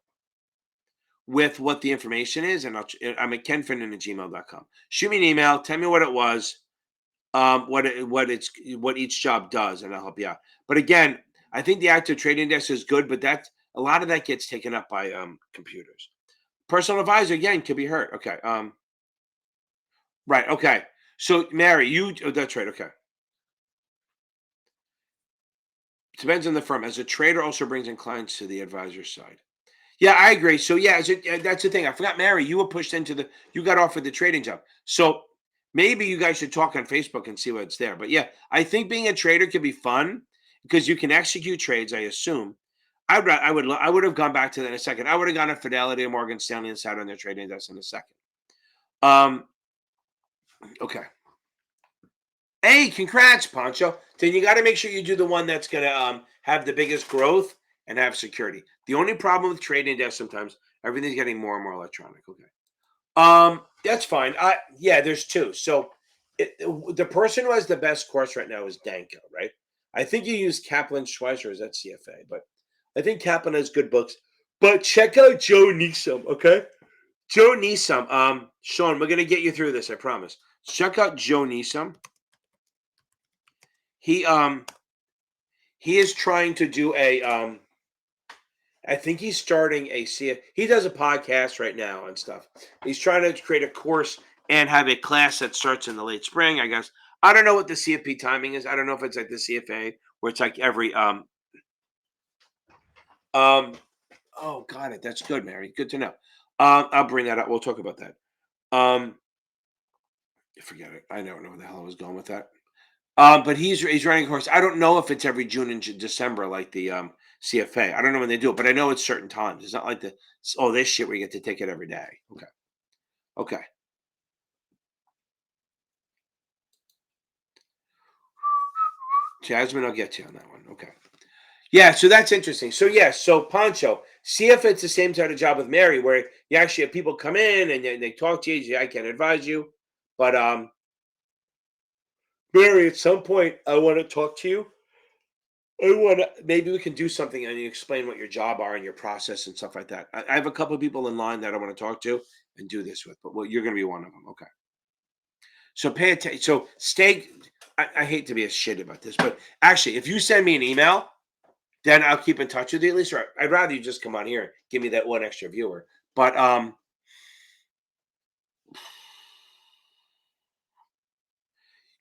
with what the information is, and I'm at kenfinnan@gmail.com. Shoot me an email, tell me what it was, what each job does, and I'll help you out. But again, I think the active trading desk is good, but that a lot of that gets taken up by computers. Personal advisor again could be hurt. Okay. Right. Okay. So Mary, that's right. Okay. Depends on the firm. As a trader, also brings in clients to the advisor side. Yeah, I agree. So yeah, that's the thing. I forgot, Mary. You were pushed you got offered the trading job. So maybe you guys should talk on Facebook and see what's there. But yeah, I think being a trader could be fun because you can execute trades. I assume. I would have gone back to that in a second. I would have gone to Fidelity or Morgan Stanley and sat on their trading desk in a second. Okay. Hey, congrats, Pancho. Then you got to make sure you do the one that's going to have the biggest growth and have security. The only problem with trading desk sometimes everything's getting more and more electronic. Okay. That's fine. Yeah, there's 2. So the person who has the best course right now is Danko, right? I think you use Kaplan Schweizer, is that CFA, but I think Kaplan has good books. But check out Joe Neeson, okay? Joe Neeson. Sean, we're gonna get you through this, I promise. Check out Joe Neeson. he is trying to do a I think he's starting a he does a podcast right now and stuff. He's trying to create a course and have a class that starts in the late spring, I guess. I don't know what the CFP timing is. I don't know if it's like the CFA where it's like every um oh, got it. That's good, Mary. Good to know. I'll bring that up. We'll talk about that. Um Forget it. I don't know where the hell I was going with that. But he's running a course. I don't know if it's every June and December like the CFA. I don't know when they do it, but I know it's certain times. It's not like this shit where you get to take it every day. Okay. Okay. Jasmine, I'll get you on that one. Okay. Yeah, so that's interesting. So yes, so Pancho, see if it's the same type of job with Mary, where you actually have people come in and they talk to you. You say, I can advise you, but Mary, at some point, I want to talk to you. I want to maybe we can do something and you explain what your job are and your process and stuff like that. I have a couple of people in line that I want to talk to and do this with, but well, you're going to be one of them. Okay. So pay attention. So stay. I hate to be a shit about this, but actually, if you send me an email, then I'll keep in touch with you at least. Or I'd rather you just come on here, and give me that one extra viewer. But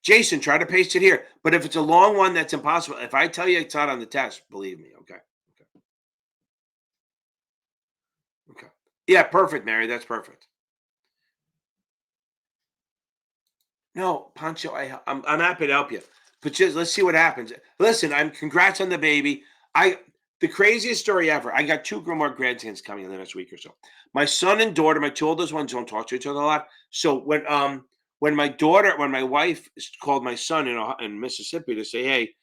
Jason, try to paste it here. But if it's a long one, that's impossible. If I tell you it's not on the test, believe me. Okay. Okay. Okay. Yeah, perfect, Mary. That's perfect. No, Pancho, I'm happy to help you, but just let's see what happens. Listen, I'm congrats on the baby. I The craziest story ever. I got two more grandkids coming in the next week or so. My son and daughter, my two oldest ones, don't talk to each other a lot. So when my wife called my son in Mississippi to say, hey,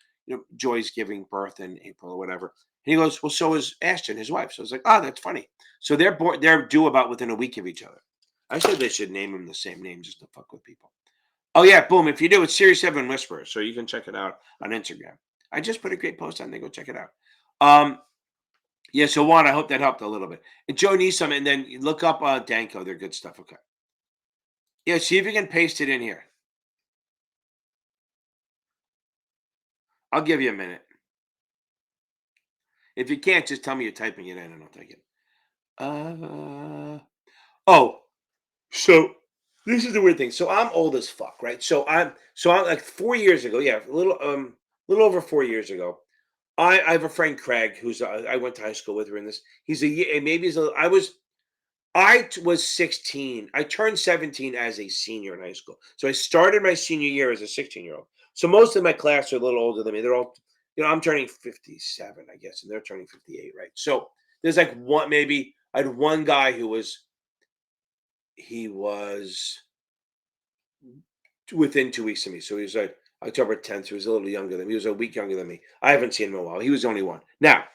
Joy's giving birth in April or whatever, he goes, well, so is Ashton, his wife. So I was like, oh, that's funny. So they're due about within a week of each other. I said they should name them the same name just to fuck with people. Oh yeah, boom. If you do, it's Series 7 Whisperer. So you can check it out on Instagram. I just put a great post on there. Go check it out. Um, yeah, so Juan, I hope that helped a little bit. And Joe needs some, and then look up Danko. They're good stuff. Okay. Yeah, see if you can paste it in here. I'll give you a minute. If you can't, just tell me you're typing it in and I'll take it. Oh, so this is the weird thing. So I'm old as fuck, right? So I'm like 4 years ago, yeah, a little over 4 years ago. I have a friend Craig who's I went to high school with her in this. He's a year, maybe he's a, I was 16. I turned 17 as a senior in high school. So I started my senior year as a 16-year-old. So most of my class are a little older than me. They're all, I'm turning 57, I guess, and they're turning 58, right? So there's like one, maybe I had one guy he was within 2 weeks of me. So he was like October 10th. He was a little younger than me. He was a week younger than me. I haven't seen him in a while. He was the only one. Now,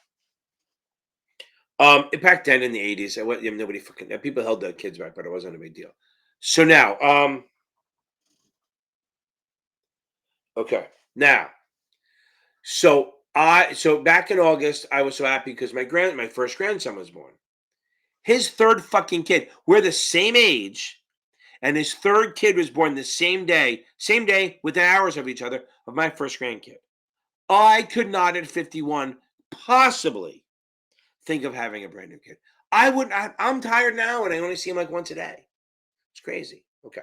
back then in the 80s, nobody fucking people held their kids back, but it wasn't a big deal. So now, okay, now, so back in August, I was so happy because my first grandson was born. His third fucking kid. We're the same age, and his third kid was born the same day, within hours of each other, of my first grandkid. I could not at 51 possibly think of having a brand new kid. I wouldn't. I'm tired now, and I only see him like once a day. It's crazy. Okay.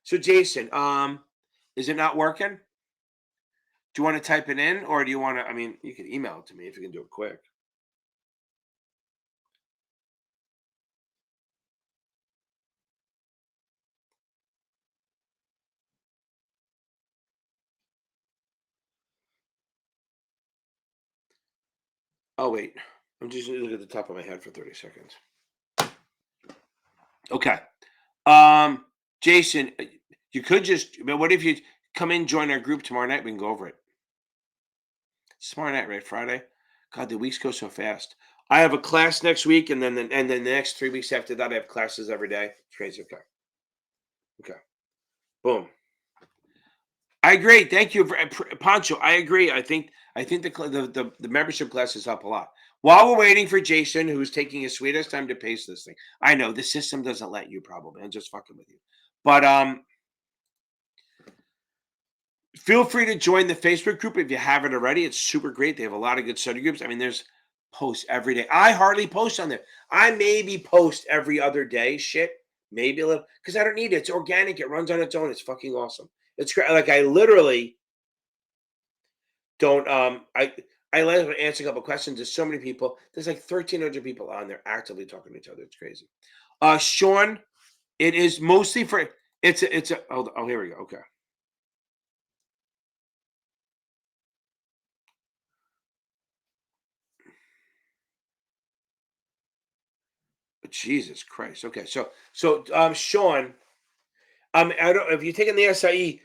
So Jason, is it not working? Do you want to type it in, or do you want to? I mean, you can email it to me if you can do it quick. Oh wait, I'm just looking at the top of my head for 30 seconds. Okay. Um, Jason, you could just. But what if you come in, join our group tomorrow night? We can go over it. It's tomorrow night, right? Friday. God, the weeks go so fast. I have a class next week, and then the next 3 weeks after that, I have classes every day. It's crazy. Okay. Okay. Boom. I agree. Thank you, Pancho. I agree. I think the membership classes help a lot. While we're waiting for Jason, who's taking his sweetest time to paste this thing, I know the system doesn't let you probably. I'm just fucking with you. But Feel free to join the Facebook group if you haven't already. It's super great. They have a lot of good study groups. I mean, there's posts every day. I hardly post on there. I maybe post every other day. Shit, maybe a little because I don't need it. It's organic. It runs on its own. It's fucking awesome. It's great. Like I literally don't. I let them answer a couple questions. There's so many people. There's like 1,300 people on there actively talking to each other. It's crazy. Sean, it is mostly for. It's a. Oh, here we go. Okay. Jesus Christ. Okay, so Sean, I don't if you're taking the SIE,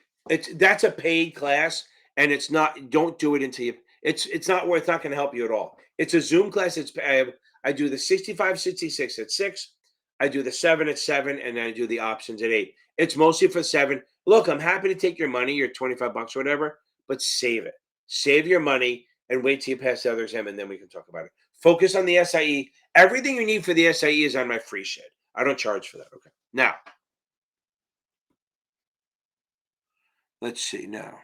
that's a paid class, and it's not. Don't do it until you. It's not worth. It's not going to help you at all. It's a Zoom class. I do the 65-66 at 6. I do the 7 at 7, and then I do the options at 8. It's mostly for 7. Look, I'm happy to take your money, your $25 or whatever, but save it. Save your money and wait till you pass the other exam, and then we can talk about it. Focus on the SIE. Everything you need for the SIE is on my free shit. I don't charge for that. Okay. Now, let's see now.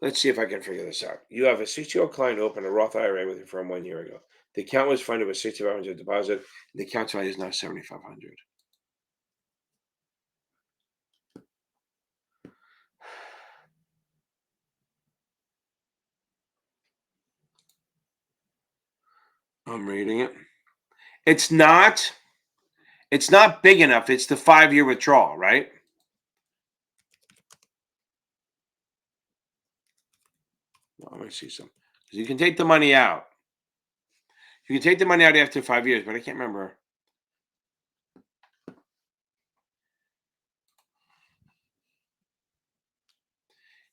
Let's see if I can figure this out. You have a 60-year-old client who opened a Roth IRA with your firm 1 year ago. The account was funded with 6,500 deposit. And the account value is now 7,500. I'm reading it. It's not. It's not big enough. It's the 5-year withdrawal, right? Well, I'm going to see some. You can take the money out. You can take the money out after 5 years, but I can't remember.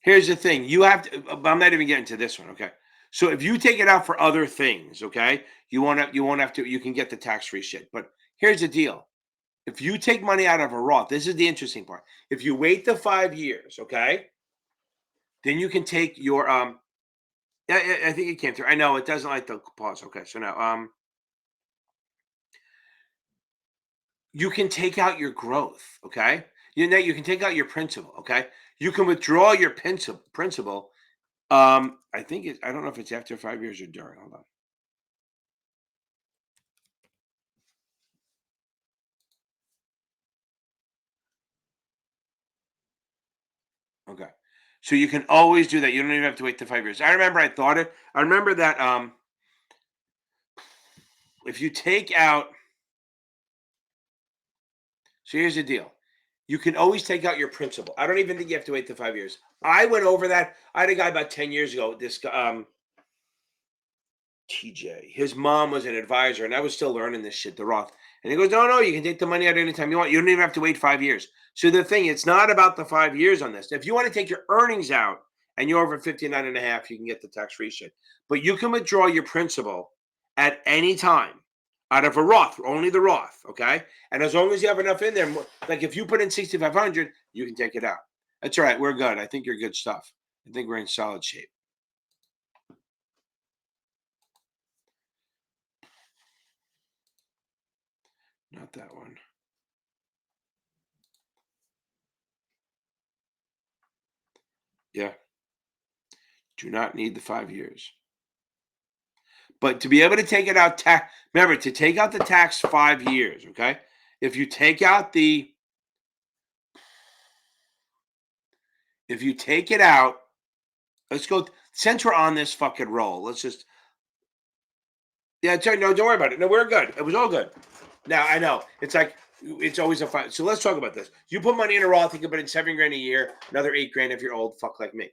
Here's the thing. You have to. I'm not even getting to this one. Okay. So if you take it out for other things, okay, you won't have to. You can get the tax-free shit. But here's the deal. If you take money out of a Roth, this is the interesting part. If you wait the 5 years, okay, then you can take your I think it came through. I know it doesn't like the pause. Okay, so now you can take out your growth. Okay, you can take out your principal. Okay, you can withdraw your principal. I think it's. I don't know if it's after 5 years or during. Hold on. Okay, so you can always do that. You don't even have to wait the 5 years. I remember I thought it. I remember that if you take out. So here's the deal. You can always take out your principal. I don't even think you have to wait the 5 years. I went over that. I had a guy about 10 years ago. This TJ. His mom was an advisor, and I was still learning this shit, the Roth. And he goes, no, you can take the money out anytime you want. You don't even have to wait 5 years. So the thing, it's not about the 5 years on this. If you want to take your earnings out and you're over 59 and a half, you can get the tax-free shit. But you can withdraw your principal at any time out of a Roth, only the Roth, okay? And as long as you have enough in there, like if you put in 6,500, you can take it out. That's all right. We're good. I think you're good stuff. I think we're in solid shape. Not that one. Yeah. Do not need the 5 years. But to be able to take it out, remember to take out the tax 5 years. Okay, if you take out the, if you take it out, let's go. Since we're on this fucking roll, let's just. Yeah, no, don't worry about it. No, we're good. It was all good. Now I know it's like it's always a fun. So let's talk about this. You put money in a Roth, you can put in 7 grand a year, another 8 grand if you're old, fuck like me.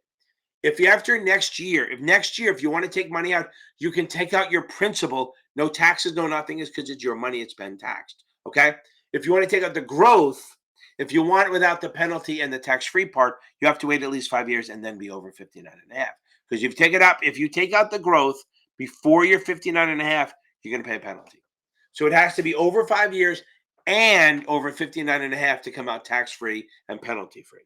If you after next year, if you want to take money out, you can take out your principal. No taxes, no nothing is because it's your money. It's been taxed. Okay. If you want to take out the growth, if you want it without the penalty and the tax-free part, you have to wait at least 5 years and then be over 59 and a half. Because you've taken up, if you take out the growth before you're 59 and a half, you're going to pay a penalty. So it has to be over 5 years and over 59 and a half to come out tax-free and penalty-free.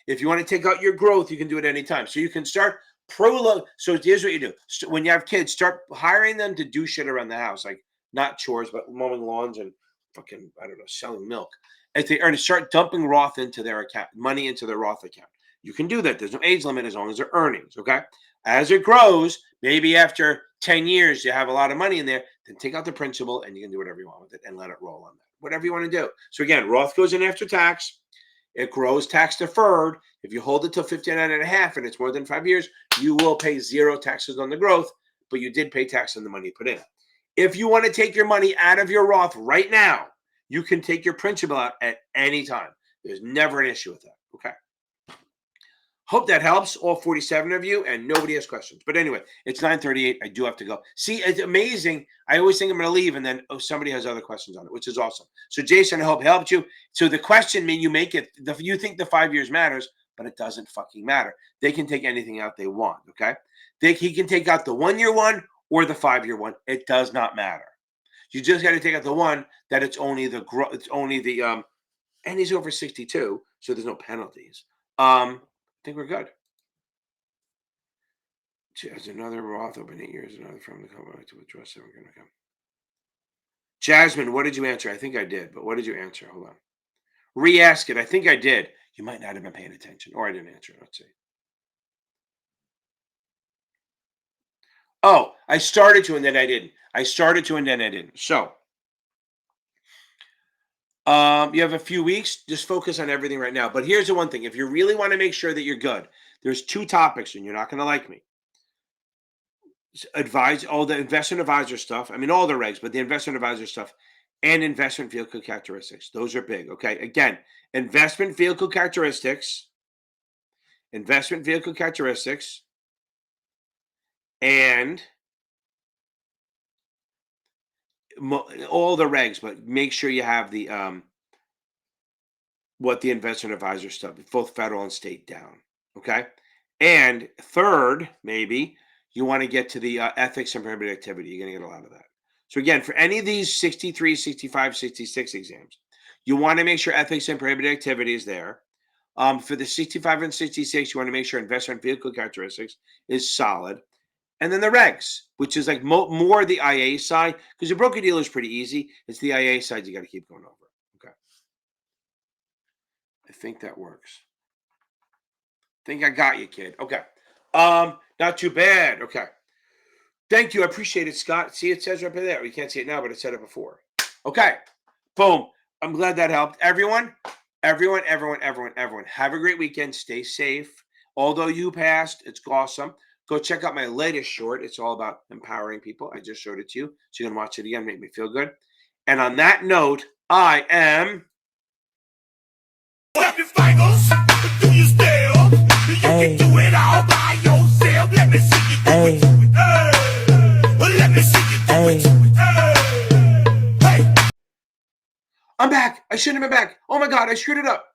If you want to take out your growth, you can do it anytime. So you can start prologue. So here's what you do. When you have kids, start hiring them to do shit around the house, like not chores, but mowing lawns and fucking, I don't know, selling milk. As they earn, start dumping Roth into their account, money into their Roth account. You can do that. There's no age limit as long as they're earnings, okay? As it grows, maybe after 10 years, you have a lot of money in there, then take out the principal and you can do whatever you want with it and let it roll on that. Whatever you want to do. So again, Roth goes in after tax. It grows tax deferred. If you hold it till 59 and a half and it's more than 5 years, you will pay zero taxes on the growth, but you did pay tax on the money you put in. If you want to take your money out of your Roth right now, you can take your principal out at any time. There's never an issue with that. Okay. Hope that helps all 47 of you, and nobody has questions. But anyway, it's 9:38. I do have to go. See, it's amazing. I always think I'm going to leave, and then somebody has other questions on it, which is awesome. So, Jason, I hope it helped you. So the question, you make it, you think the 5 years matters, but it doesn't fucking matter. They can take anything out they want, okay? He can take out the 1 year one or the 5 year one. It does not matter. You just got to take out the one that it's only the and he's over 62, so there's no penalties. I think we're good. Has another Roth open 8 years, another from the company to withdraw 7 grand. Okay. Jasmine, what did you answer? I think I did, but what did you answer? Hold on. Re-ask it. I think I did. You might not have been paying attention, or I didn't answer it. Let's see. Oh, I started to and then I didn't. I started to and then I didn't. So, you have a few weeks. Just focus on everything right now. But here's the one thing: if you really want to make sure that you're good, there's 2 topics, and you're not going to like me. Advise all the investment advisor stuff. I mean, all the regs, but the investment advisor stuff and investment vehicle characteristics. Those are big. Okay. Again, investment vehicle characteristics, and all the regs, but make sure you have the what the investment advisor stuff, both federal and state down. Okay. And third, maybe you want to get to the ethics and prohibited activity. You're going to get a lot of that. So again, for any of these 63, 65, 66 exams, you want to make sure ethics and prohibited activity is there. For the 65 and 66, you want to make sure investment vehicle characteristics is solid. And then the regs, which is like more the IA side, because your broker dealer is pretty easy. It's the IA side you got to keep going over. Okay. I think that works. I think I got you, kid. Okay. Not too bad. Okay. Thank you. I appreciate it, Scott. See, it says right there. You can't see it now, but it said it before. Okay. Boom. I'm glad that helped. Everyone, have a great weekend. Stay safe. Although you passed, it's awesome. Go check out my latest short. It's all about empowering people. I just showed it to you. So you can watch it again, make me feel good. And on that note, I am... Clap your fingers, do you still? You can do it all by yourself. Let me see you do it. Hey. Let me see you do it. Hey. I'm back. I shouldn't have been back. Oh my God, I screwed it up.